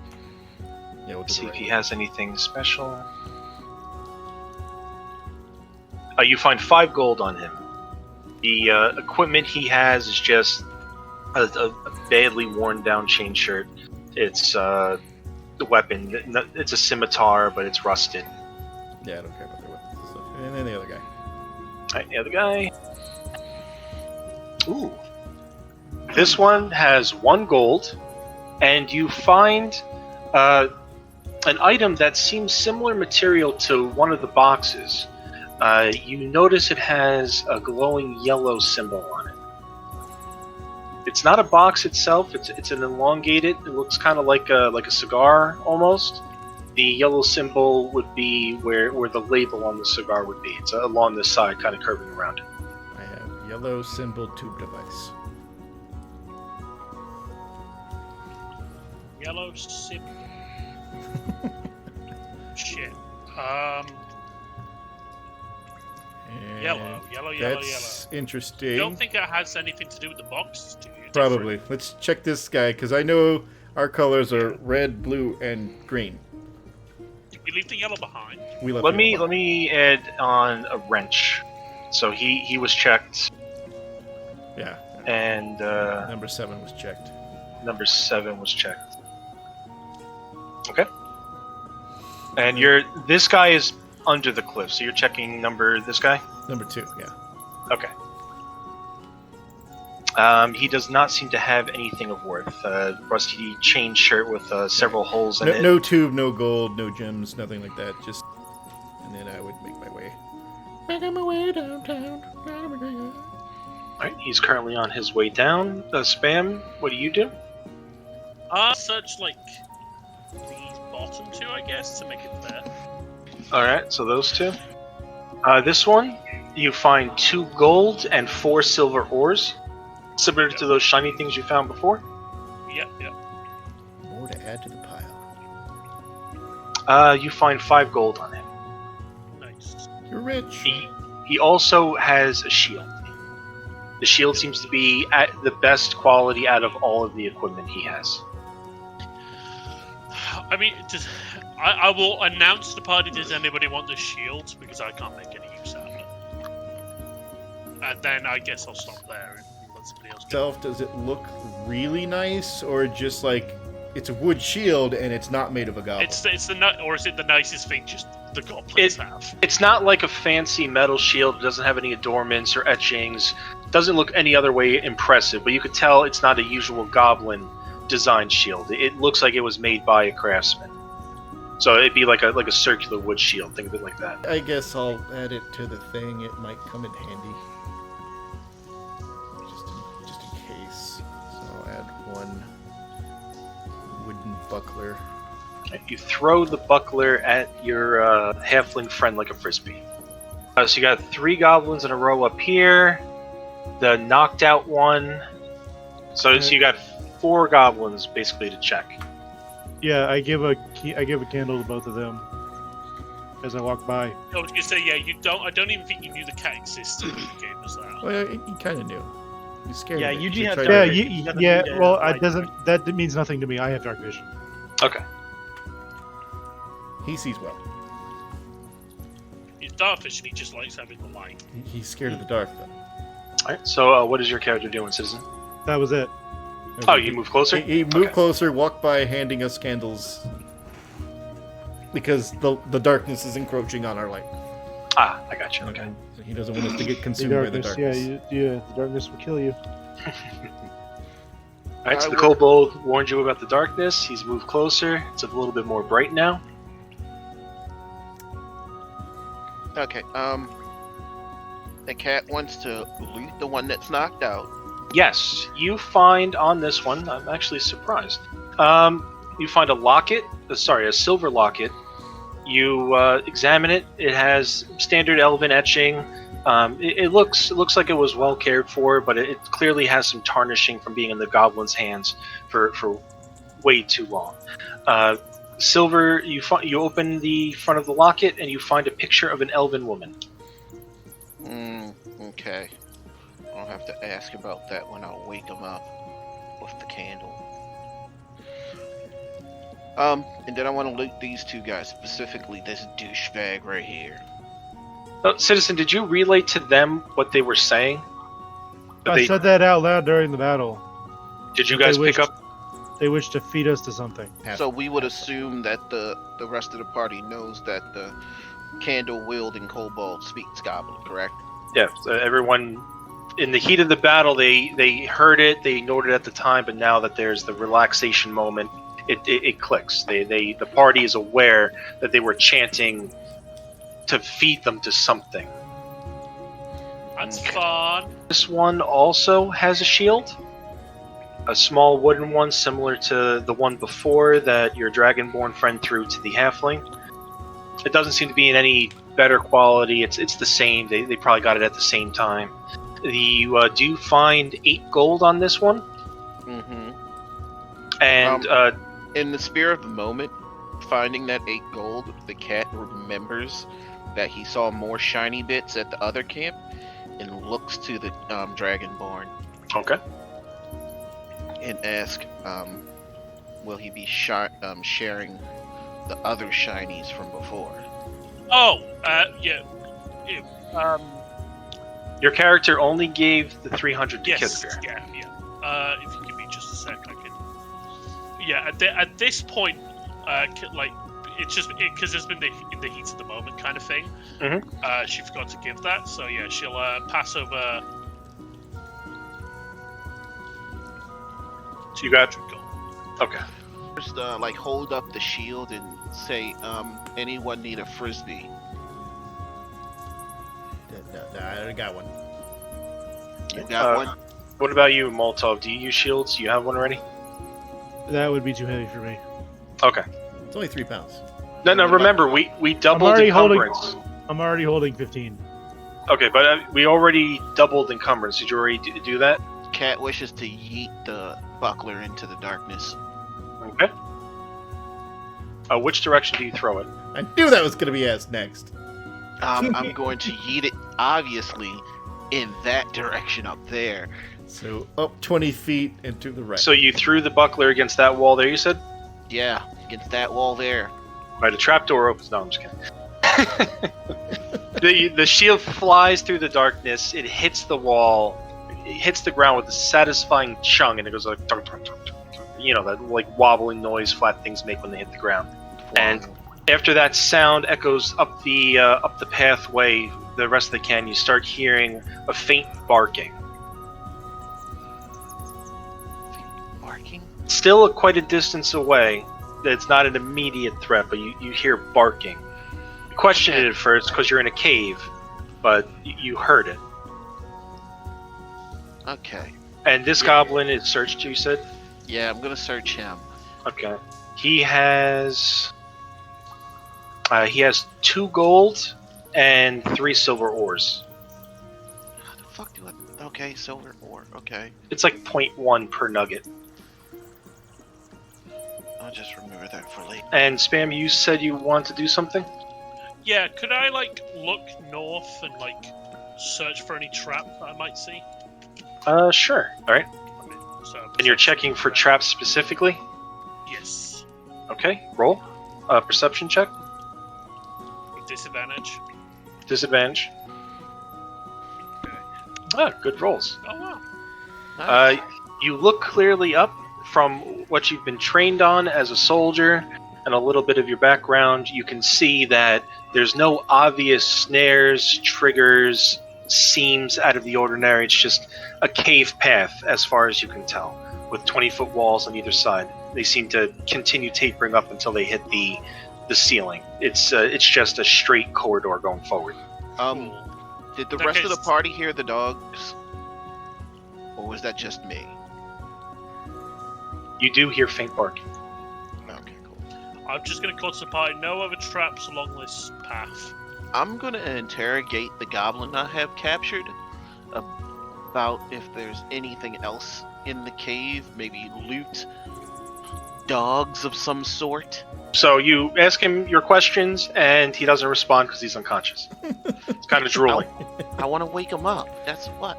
Yeah, we'll do See the if right he one. has anything special. You find 5 gold on him. The equipment he has is just a badly worn down chain shirt. It's the weapon. It's a scimitar, but it's rusted. Yeah, I don't care about their weapons and stuff. And then the other guy. Alright, the other guy. Ooh. This one has 1 gold, and you find an item that seems similar material to one of the boxes. You notice it has a glowing yellow symbol on it. It's not a box itself. It's an elongated. It looks kind of like a cigar almost. The yellow symbol would be where the label on the cigar would be. It's along the side, kind of curving around it. I have yellow symbol tube device. Yellow symbol. Shit. And Yellow. that's interesting. You don't think it has anything to do with the boxes, do you? Probably. Let's check this guy, because I know our colors are red, blue, and green. Did we leave the yellow behind? We left Let it me alone. let me add on a wrench. So he was checked, Yeah. and Number 7 was checked. number 7 was checked. Okay. And this guy is under the cliff, so you're checking this guy? Number 2, yeah. Okay. He does not seem to have anything of worth. Rusty chain shirt with several holes in No, it. no tube, no gold, no gems, nothing like that. Just, and then I would make my way. Making my way downtown. Alright, he's currently on his way down. Spam, what do you do? Search like these bottom 2, I guess, to make it fair. Alright, so those 2. This one, you find 2 gold and 4 silver ores. Similar to those shiny things you found before. Yep. More to add to the pile. You find 5 gold on him. Nice. You're rich. He also has a shield. The shield seems to be at the best quality out of all of the equipment he has. I mean, I will announce to the party, does anybody want the shield? Because I can't make any use out of it. And then I guess I'll stop there and let somebody else go. Self, does it look really nice, or just like it's a wood shield and it's not made of a goblin? Or is it the nicest thing just the goblins have? It's not like a fancy metal shield. It doesn't have any adornments or etchings. Doesn't look any other way impressive, but you could tell it's not a usual goblin design shield. It looks like it was made by a craftsman. So it'd be like a circular wood shield. Think of it like that. I guess I'll add it to the thing. It might come in handy. Just in case. So I'll add 1 wooden buckler. You throw the buckler at your halfling friend like a frisbee. So you got 3 goblins in a row up here. The knocked out one. So you got 4 goblins basically to check. Yeah, I give a candle to both of them as I walk by. I was gonna say, yeah, I don't even think you knew the cat existed when you gave us that. Well, yeah, you kind of knew. You scared Yeah, of it. Yuji You has tried dark to- vision. He doesn't Yeah. need to Well, hide. that means nothing to me. I have dark vision. Okay. He sees well. He's darfish and he just likes having the light. He's scared of the dark, though. Alright, so what is your character doing, citizen? That was it. Oh, you move closer? He moved Okay. closer, walked by, handing us candles. Because the darkness is encroaching on our light. Ah, I got you. Okay. And He doesn't want us to get The consumed by the darkness, darkness. the darkness will kill you. Alright, so the kobold warned you about the darkness. He's moved closer. It's a little bit more bright now. Okay, the cat wants to loot the one that's knocked out. Yes, you find on this one, I'm actually surprised. You find a locket, a silver locket. You examine it. It has standard elven etching. It looks like it was well cared for, but it clearly has some tarnishing from being in the goblin's hands for way too long. Silver. You open the front of the locket and you find a picture of an elven woman. Okay. I'll have to ask about that when I wake him up with the candle. And then I want to loot these two guys, specifically this douchebag right here. Citizen, did you relay to them what they were saying? I said that out loud during the battle. Did you guys pick up? They wish to feed us to something. So we would assume that the rest of the party knows that the candle-wielding kobold speaks Goblin, correct? Yeah, so everyone in the heat of the battle, they heard it, they ignored it at the time, but now that there's the relaxation moment, it clicks. The party is aware that they were chanting to feed them to something. That's fun. This one also has a shield, a small wooden one similar to the one before that your dragonborn friend threw to the halfling. It doesn't seem to be in any better quality. It's the same. They probably got it at the same time. You do find 8 gold on this one. Mm-hmm. And in the spirit of the moment, finding that 8 gold, the cat remembers that he saw more shiny bits at the other camp and looks to the dragonborn. Okay. And ask, will he be sharing the other shinies from before? Oh, yeah. Your character only gave the 300 to Yes, Kithir. yeah. If you give me just a sec, I can. Yeah, at this point, it's just because it's been in the heat of the moment kind of thing. Mhm. She forgot to give that, so yeah, she'll pass over. You got gold. okay. Just hold up the shield and say, anyone need a frisbee? I already got one. You got one? What about you, Molotov? Do you use shields? Do you have one already? That would be too heavy for me. Okay. It's only 3 pounds. No. Remember, we doubled already encumbrance. I'm already holding 15. Okay, but we already doubled encumbrance. Did you already do that? Cat wishes to yeet the buckler into the darkness. Okay. Which direction do you throw it? I knew that was going to be asked next. I'm going to yeet it, obviously, in that direction up there. So up 20 feet and to the right. So you threw the buckler against that wall there, you said? Yeah, against that wall there. Right, the trapdoor opens. No, I'm just kidding. The shield flies through the darkness. It hits the wall. It hits the ground with a satisfying chung, and it goes like, dunk, dunk, dunk, dunk, dunk. You know, that like wobbling noise flat things make when they hit the ground. And after that sound echoes up the pathway, the rest of the canyon, you start hearing a faint barking. Barking? Still quite a distance away. It's not an immediate threat, but you hear barking. You questioned it at first because you're in a cave, but you heard it. Okay. And this goblin is searched, you said? Yeah, I'm gonna search him. Okay. He has 2 gold and 3 silver ores. How the fuck do I... Okay, silver ore, okay. It's like 0.1 per nugget. I'll just remember that for later. And Spam, you said you want to do something? Yeah, could I look north and search for any traps that I might see? Sure. All right. So, And you're checking for traps specifically? Yes. Okay. Roll. Perception check. Disadvantage. Disadvantage. Ah, good rolls. Oh wow. Nice. You look clearly up from what you've been trained on as a soldier. and a little bit of your background, you can see that there's no obvious snares, triggers, seams out of the ordinary. It's just a cave path as far as you can tell, with 20-foot walls on either side. They seem to continue tapering up until they hit the ceiling. It's just a straight corridor going forward. Did the rest of the party hear the dogs? Or was that just me? You do hear faint barking. Okay, cool. I'm just going to close the party. No other traps along this path. I'm going to interrogate the goblin I have captured about if there's anything else in the cave. Maybe loot, dogs of some sort. So you ask him your questions, and he doesn't respond because he's unconscious. It's kind of drooling. I want to wake him up. That's what.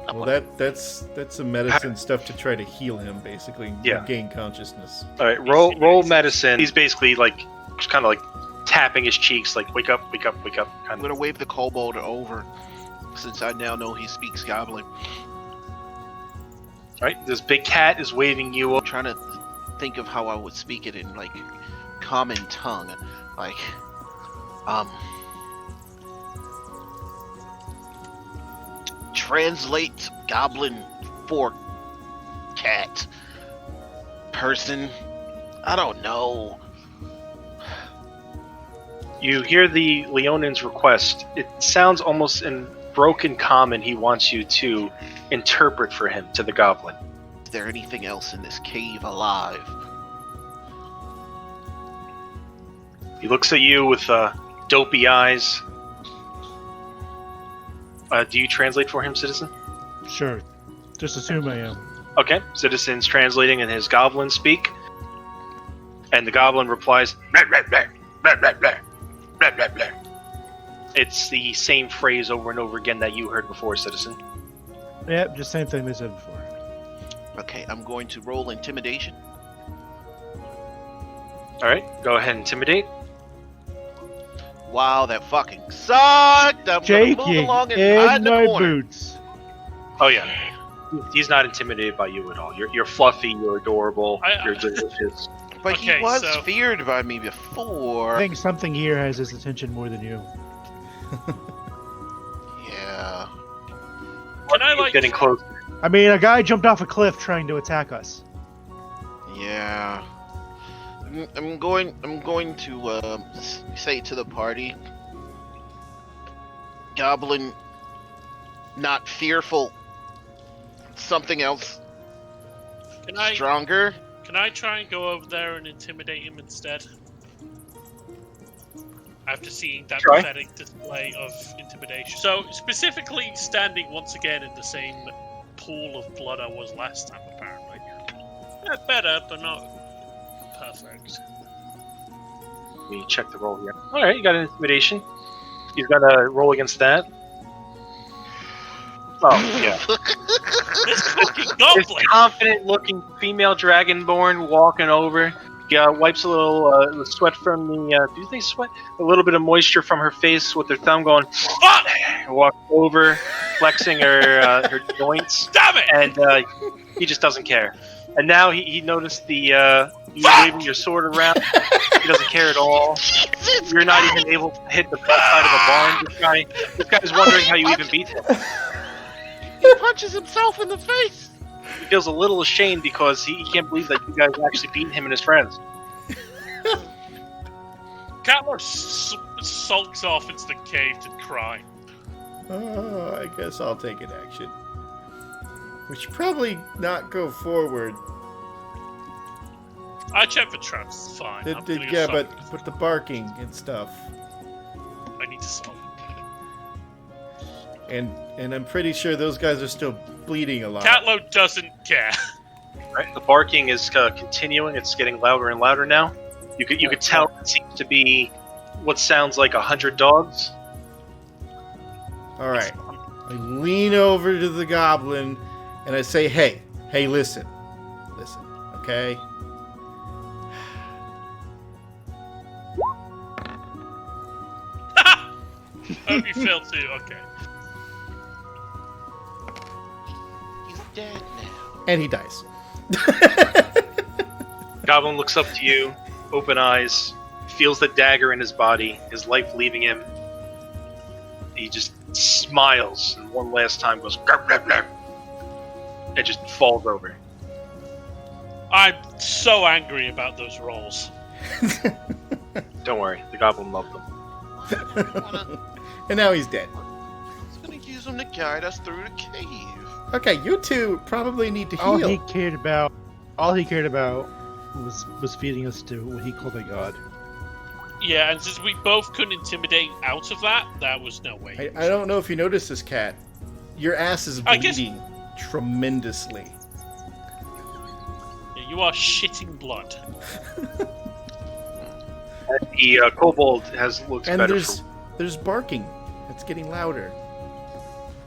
That's some medicine stuff to try to heal him, basically. Yeah. Gain consciousness. All right, roll medicine. He's basically just kind of tapping his cheeks, wake up, wake up, wake up. I'm gonna wave the kobold over, since I now know he speaks goblin. All right, this big cat is waving you. I'm trying to think of how I would speak it in common tongue, translate goblin for cat person. I don't know. You hear the Leonin's request. It sounds almost in broken common. He wants you to interpret for him to the goblin. Is there anything else in this cave alive? He looks at you with dopey eyes. Do you translate for him, citizen? Sure. Just assume I am. Okay, citizen's translating in his goblin speak. And the goblin replies, "Blah, blah, blah, blah, blah, blah, blah, blah, blah." It's the same phrase over and over again that you heard before, citizen. Yep, just same thing they said before. Okay, I'm going to roll intimidation. Alright, go ahead and intimidate. Wow, that fucking sucked! I'm gonna move along and hide in the my corner. boots. Oh yeah. He's not intimidated by you at all. You're fluffy, you're adorable, you're delicious. But Okay, he was so- feared by me before. I think something here has his attention more than you. Yeah. Can I Getting close. I mean, a guy jumped off a cliff trying to attack us. Yeah. I'm going to say to the party, Goblin, not fearful. Something else stronger. Can I try and go over there and intimidate him instead? After seeing that pathetic display of intimidation. So, specifically standing once again in the same pool of blood I was last time, apparently. Better, but not perfect. Let me check the roll here. Alright, you got an intimidation. He's got a roll against that. Oh, yeah. This fucking This goblin! confident-looking female dragonborn walking over. Wipes a little sweat from the... do they sweat? A little bit of moisture from her face with her thumb going... Fuck! Walks over, flexing her joints. Damn it! And he just doesn't care. And now he noticed the... you waving your sword around. He doesn't care at all. You're not even able to hit the side of a barn. This guy's wondering how you even beat him. He punches himself in the face. He feels a little ashamed because he can't believe that you guys actually beat him and his friends. Catler sulks off into the cave to cry. Oh, I guess I'll take an action. We should probably not go forward. I check for traps, it's fine. I'm gonna go Yeah, solve but the barking and stuff. it. I need to solve it. And I'm pretty sure those guys are still bleeding a lot. Catlo doesn't care. Right? The barking is continuing. It's getting louder and louder now. You could tell it seems to be what sounds like 100 dogs. All right. I lean over to the goblin and I say, hey, listen, okay? Hope you feel too, okay. He's dead now. And he dies. Goblin looks up to you, open eyes. feels the dagger in his body, his life leaving him. He just smiles and one last time goes, "Grr, grr, grr," and just falls over. I'm so angry about those rolls. Don't worry, the goblin loved them. And now he's dead. I was gonna use him to guide us through the cave. Okay, you two probably need to All heal. he cared about was feeding us to what he called a god. Yeah, and since we both couldn't intimidate out of that, that was no way. I don't know if you noticed this, Cat. Your ass is I guess- bleeding tremendously. Yeah, you are shitting blood. The kobold looks And better there's barking. It's getting louder.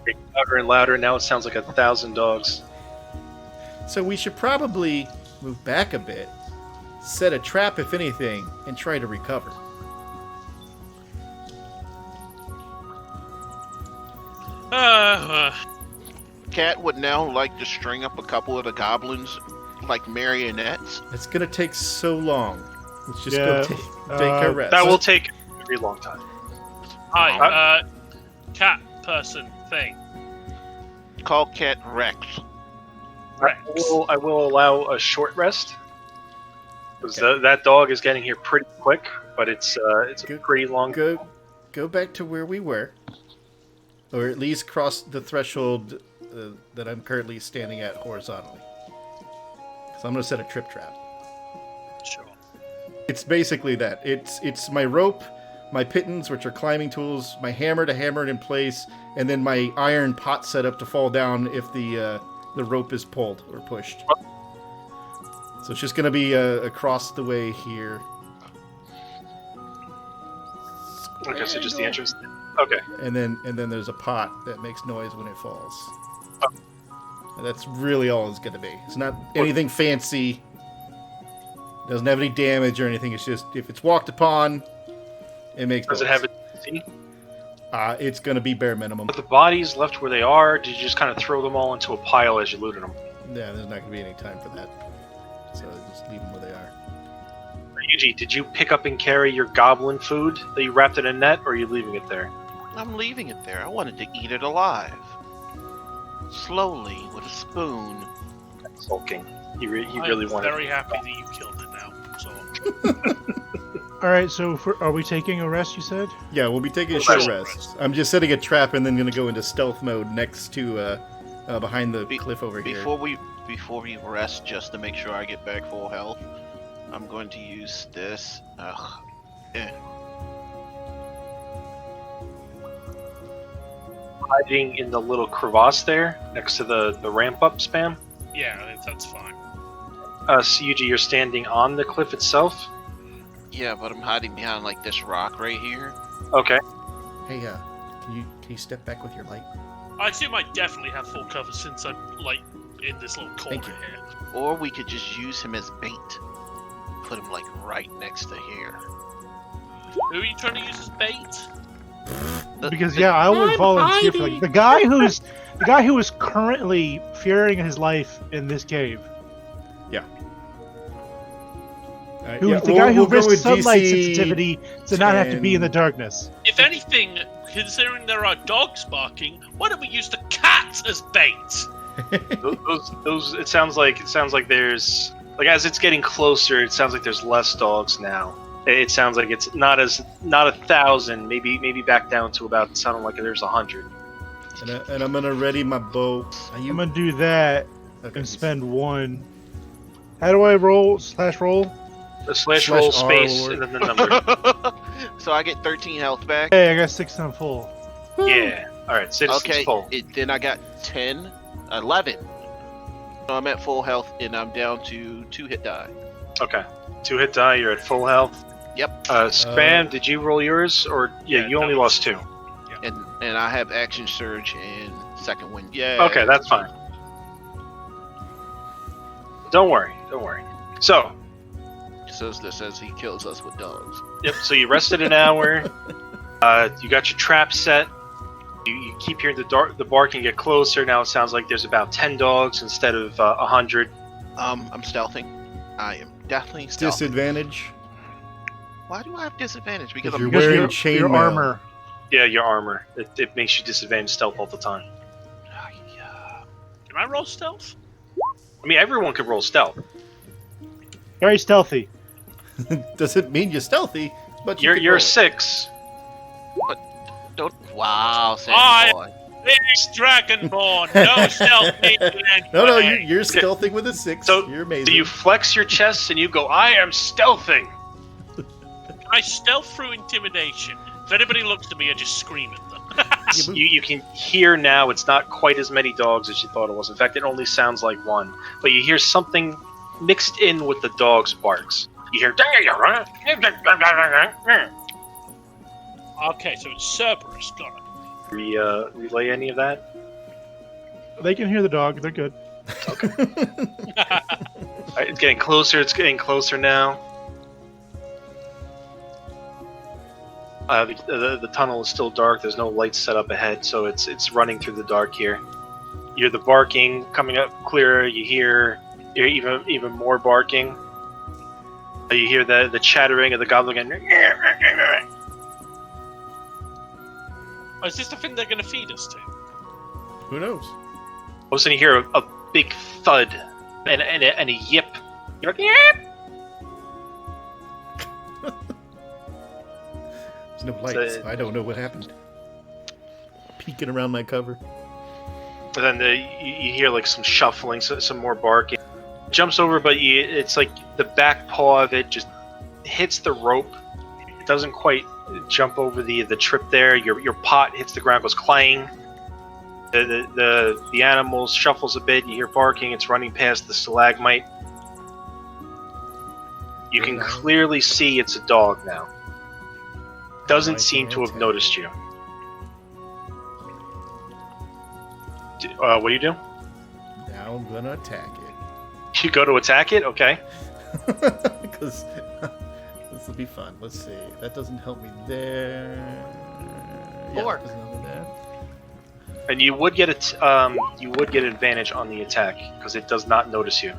getting louder and louder. Now it sounds like 1,000 dogs. So we should probably move back a bit, set a trap if anything, and try to recover. Cat would now like to string up a couple of the goblins like marionettes. It's gonna take so long. Let's just Yeah, go take a rest. That will take a very long time. Hi, cat person thing. Call Cat Rex. Rex. I will allow a short rest. Because that dog is getting here pretty quick, but it's a pretty long. Go back to where we were, or at least cross the threshold that I'm currently standing at horizontally. So I'm gonna set a trip trap. Sure. It's basically that. It's my rope, my pittons, which are climbing tools, my hammer to hammer it in place, and then my iron pot set up to fall down if the rope is pulled or pushed. So it's just going to be across the way here. Okay, so just the entrance. Okay. And then there's a pot that makes noise when it falls. And that's really all it's going to be. It's not anything fancy. Doesn't have any damage or anything. It's just if it's walked upon, it makes noise. Does it have a DC? It's going to be bare minimum. With the bodies left where they are, did you just kind of throw them all into a pile as you looted them? Yeah, there's not going to be any time for that. So just leave them where they are. Yuji, did you pick up and carry your goblin food that you wrapped in a net, or are you leaving it there? I'm leaving it there. I wanted to eat it alive. Slowly, with a spoon. Sulking. You really I'm wanted very it. happy that you killed it now. So All right, so are we taking a rest? You said. Yeah, we'll be taking a Well, short that's- rest. I'm just setting a trap and then going to go into stealth mode next to behind the cliff over here. Before we rest, just to make sure I get back full health, I'm going to use this. Hiding in the little crevasse there, next to the ramp up spam. yeah, that's fine. So Yuji, you're standing on the cliff itself? Yeah, but I'm hiding behind like this rock right here. Okay. Hey, can you step back with your light? I assume I definitely have full cover since I'm like in this little corner Thank you. here. Or we could just use him as bait. Put him like right next to here. Who are you trying to use as bait? Because yeah, I would volunteer for like the guy who is currently fearing his life in this cave. The guy who risks sunlight sensitivity to not have to be in the darkness. If anything, considering there are dogs barking, why don't we use the cat as bait? those it sounds like there's like as it's getting closer, it sounds like there's less dogs now. It sounds like it's not 1,000, maybe back down to about sounding like there's 100. And I'm gonna ready my bow. I'm gonna do that Okay, and spend one. How do I roll? Roll? The slash roll Slash R, space Lord. and then the number. So I get 13 health back. Hey, I got 6 on full. Yeah. All right. Citizen's Okay, full. then I got 11. So I'm at full health and I'm down to 2 hit die. Okay. 2 hit die. You're at full health. Yep. Spam. Did you roll yours or Yeah, you only that was- lost 2? And I have action surge and second wind. Yeah. Okay, that's fine. Don't worry. So, Says this as he kills us with dogs. yep. So you rested an hour. You got your trap set. You keep hearing the barking get closer. Now it sounds like there's about 10 dogs instead of 100. I'm stealthing. I am definitely stealthing. disadvantage. Why do I have disadvantage? Because You're I'm Because wearing your chainmail. armor. Yeah, your armor. It makes you disadvantaged stealth all the time. Can I roll stealth? I mean, everyone could roll stealth. Very stealthy. Doesn't mean you're stealthy, but you You're can you're roll. 6. don't. Wow, Sandy I- boy. It's Dragonborn. No stealth needed. No, you're stealthing with a 6. So, you're amazing. Do you flex your chest and you go, I am stealthing? I stealth through intimidation. If anybody looks at me, I just scream at them. You can hear now it's not quite as many dogs as you thought it was. In fact, it only sounds like one. But you hear something mixed in with the dog's barks. You hear... Okay, so it's Cerberus. Got it. Relay any of that? They can hear the dog. They're good. Alright, it's getting closer. It's getting closer now. The tunnel is still dark. There's no lights set up ahead, so it's running through the dark here. You hear the barking coming up clearer. You hear even more barking. You hear the chattering of the goblin again. Oh, is this the thing they're going to feed us to? Who knows? All of a sudden, you hear a big thud and a yip. You're like, yip! There's no lights. So- I don't know what happened. Peeking around my cover. And then you hear like some shuffling, some more barking. Jumps over, but it's like the back paw of it just hits the rope. It doesn't quite jump over the trip there. Your pot hits the ground, goes clang. The animal shuffles a bit. You hear barking. It's running past the stalagmite. You can clearly see it's a dog now. Doesn't seem to have noticed you. What do you do? Now I'm gonna attack You go to attack it? Okay. it. Because this will be fun. Let's see. That doesn't help me there. Yeah, Four. that doesn't help me there. And you would get advantage on the attack because it does not notice you.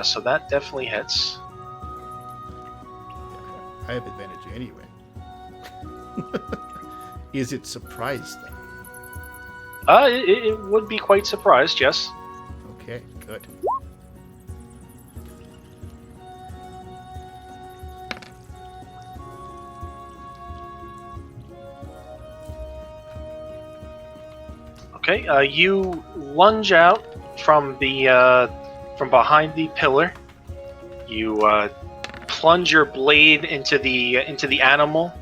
So that definitely hits. I have advantage anyway. Is it surprised though? It would be quite surprised, yes. Okay, good. Okay, you lunge out from from behind the pillar. You plunge your blade into the animal.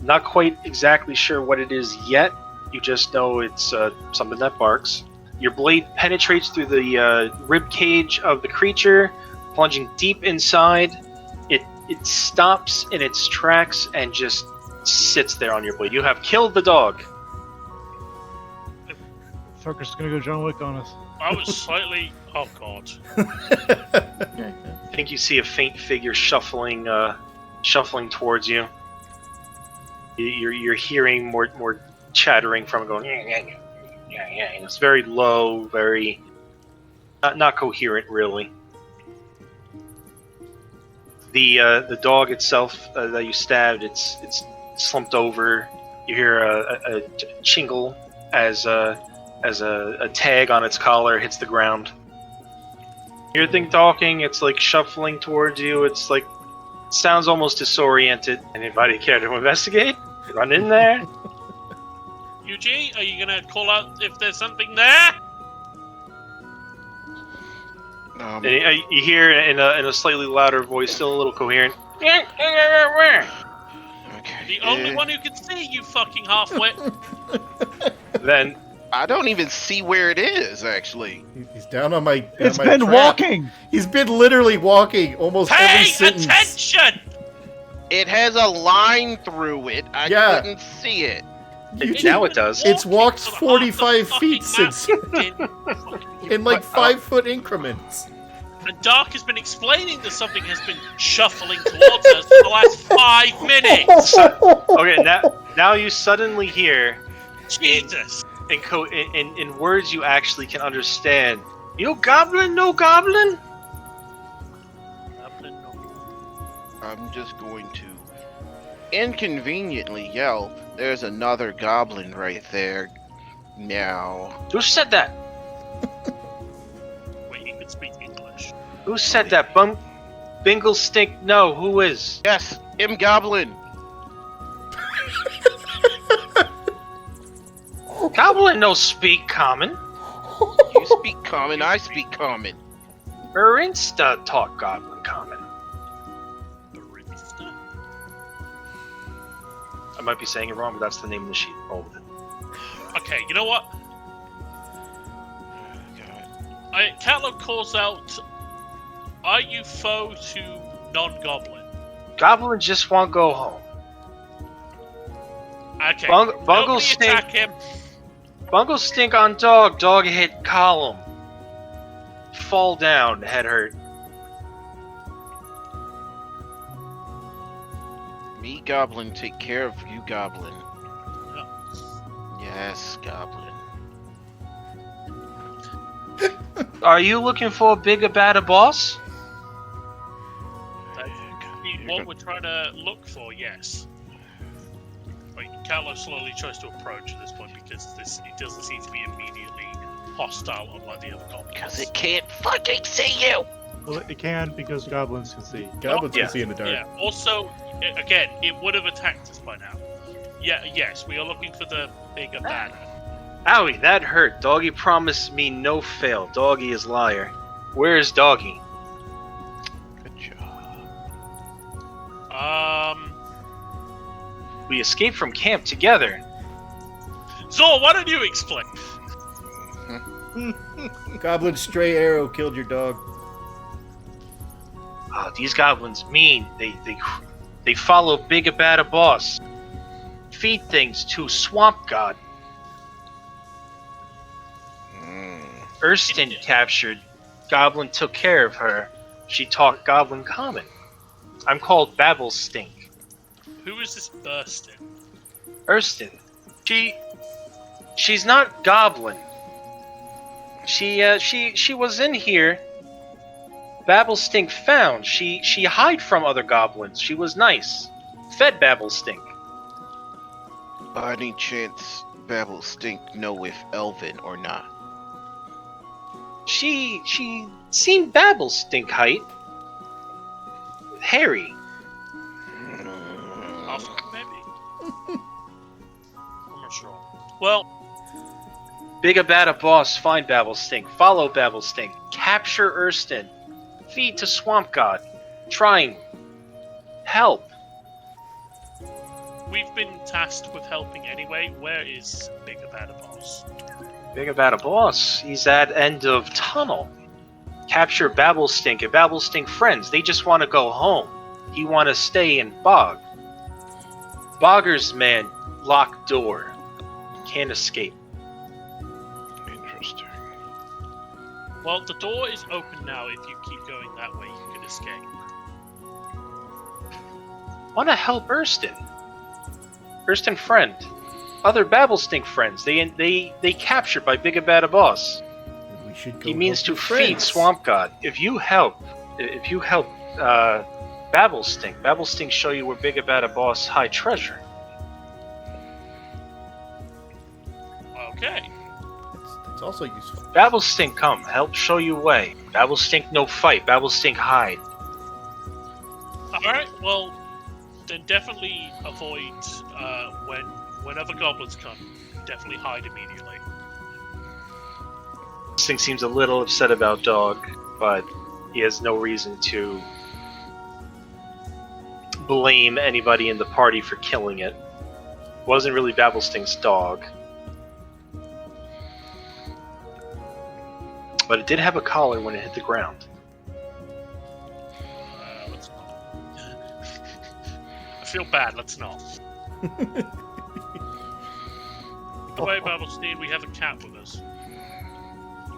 Not quite exactly sure what it is yet. You just know it's something that barks. Your blade penetrates through the rib cage of the creature, plunging deep inside. It stops in its tracks and just sits there on your blade. You have killed the dog. Fucker's gonna go John Wick on us. I was slightly... Oh, God. I think you see a faint figure shuffling towards you. You're hearing more chattering from it going. Yeah. And it's very low, very not coherent, really. The dog itself that you stabbed, it's slumped over. You hear a chingle as a tag on its collar hits the ground. You hear the thing talking. It's like shuffling towards you. It's like sounds almost disoriented. Anybody care to investigate? Run in there. UG, are you going to call out if there's something there? And you hear in a slightly louder voice, still a little coherent. Okay. The only one who can see, you fucking half-wit. Then I don't even see where it is, actually. He's down on my. It's on my been trap. walking. He's been literally walking almost every Pay sentence. attention! It has a line through it. I Yeah. couldn't see it. now it does. It's walked Walking for half the 45 feet fucking since map. in like But, 5-foot increments. And Dark has been explaining that something has been shuffling towards us for the last 5 minutes. Okay, now you suddenly hear Jesus. in words you actually can understand. You goblin? No goblin? Goblin, no. I'm just going to inconveniently yell, there's another goblin right there. Now. Who said that? Wait, he can speak English. Who said that? Bingle stink? No, who is? Yes, goblin. Goblin no speak common. You speak common, I speak common. Insta talk goblin common. Barista? I might be saying it wrong, but that's the name of the sheet. Roll with it. Okay, you know what? Catlow calls out, are you foe to non-goblin? Goblin just won't go home. Okay, Bungle nobody stink. attack him. Bungle stink on dog. Dog hit column. Fall down. Head hurt. Me, goblin, take care of you, goblin. Yep. Yes, goblin. Are you looking for a bigger, badder boss? That's what we're trying to look for, yes. Wait, Catlow slowly tries to approach at this point because it doesn't seem to be immediately hostile unlike the other goblins. Because it can't fucking see you! Well, it can because goblins can see. Goblins yeah. can see in the dark. Yeah, also, again, it would have attacked us by now. Yeah, yes, we are looking for the bigger bad. Owie, that hurt. Doggy promised me no fail. Doggy is liar. Where is Doggy? Good job. We escaped from camp together. Zor, why don't you explain? Goblin stray arrow killed your dog. Oh, these goblins mean. They follow bigger, badder boss. Feed things to swamp god. Erston captured. Goblin took care of her. She taught Goblin common. I'm called Babble Stink. Who is this bursting? Erston. She's not Goblin. She was in here. Babble Stink found. She hide from other goblins. She was nice. Fed Babble Stink. By any chance, Babble Stink know if Elven or not? She seemed Babble Stink height. Hairy. Maybe. I'm not sure. Well, Bigger badder boss, find Babble Stink. Follow Babble Stink. Capture Erston. Feed to Swamp God. Trying. Help. we've been tasked with helping anyway. Where is Bigger Badder Boss? Bigger badder boss. He's at end of tunnel. Capture Babblestink and Babblestink friends. They just want to go home. He want to stay in Bog. Boggersman locked door. Can't escape. Interesting. Well, the door is open now. If you keep going that way, you can escape. Want to help Erston. Erston friend. Other Babblestink friends. They captured by Bigger Badder Boss. We should go He means help to your feed friends. Swamp God. If you help Babblestink show you where Bigger Badder Boss hide treasure. Okay. That's also useful. Babblestink come, help show you way. Babblestink no fight, Babblestink hide. Alright, well, then definitely avoid whenever goblins come, definitely hide immediately. Babblestink seems a little upset about Dog, but he has no reason to blame anybody in the party for killing it. It wasn't really Babblestink's dog. But it did have a collar when it hit the ground. Let's not. I feel bad, let's not. By the way, Babblestein, we have a cat with us.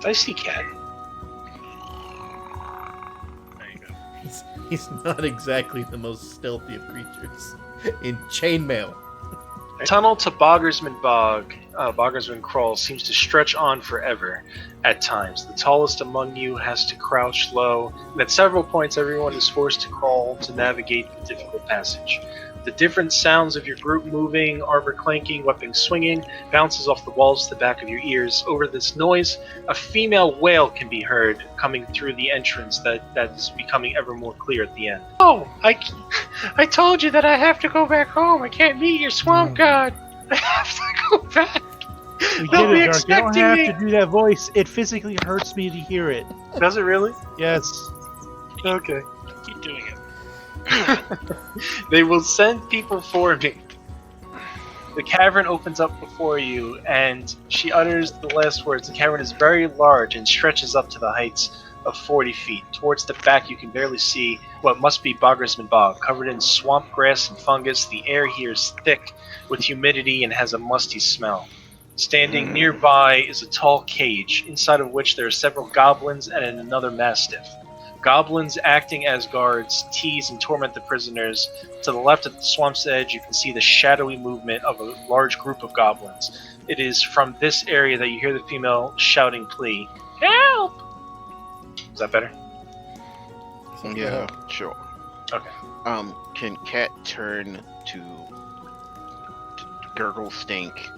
I see cat. There you go. He's not exactly the most stealthy of creatures. In chainmail. The tunnel to Boggersman Bog, Boggersman Crawl, seems to stretch on forever at times. The tallest among you has to crouch low, and at several points everyone is forced to crawl to navigate the difficult passage. The different sounds of your group moving, armor clanking, weapons swinging, bounces off the walls to the back of your ears. Over this noise, a female wail can be heard coming through the entrance that is becoming ever more clear at the end. Oh, I told you that I have to go back home. I can't meet your swamp god. I have to go back. We They'll get be it, Dark. You don't expecting have me. to do that voice. It physically hurts me to hear it. Does it really? Yes. Okay. Keep doing it. They will send people for me. The cavern opens up before you, and she utters the last words. The cavern is very large and stretches up to the heights of 40 feet. Towards the back, you can barely see what must be Boggersman Bog, covered in swamp grass and fungus. The air here is thick with humidity and has a musty smell. Standing nearby is a tall cage, inside of which there are several goblins and another mastiff. Goblins acting as guards tease and torment the prisoners. To the left at the swamp's edge, you can see the shadowy movement of a large group of goblins. It is from this area that you hear the female shouting plea, "Help!" Is that better? Yeah, sure. Okay. Can Cat turn to Gurgle Stink?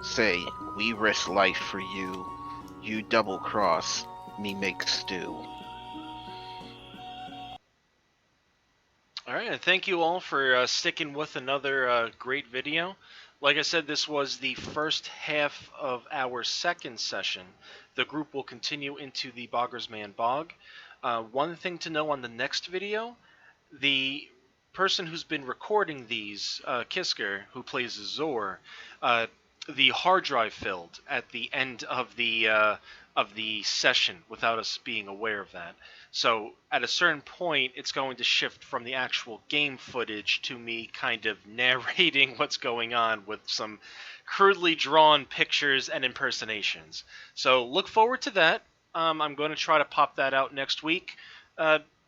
Say, we risk life for you. You double cross, me make stew. All right, and thank you all for sticking with another great video. Like I said, this was the first half of our second session. The group will continue into the Boggersman Bog. One thing to know on the next video, the person who's been recording these, Kisker, who plays Zor, the hard drive filled at the end of the session without us being aware of that. So at a certain point, it's going to shift from the actual game footage to me kind of narrating what's going on with some crudely drawn pictures and impersonations. So look forward to that. I'm going to try to pop that out next week.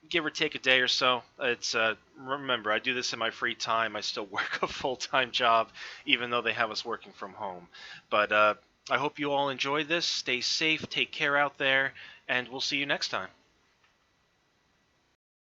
Give or take a day or so. It's remember, I do this in my free time. I still work a full-time job, even though they have us working from home. But I hope you all enjoy this. Stay safe, take care out there, and we'll see you next time.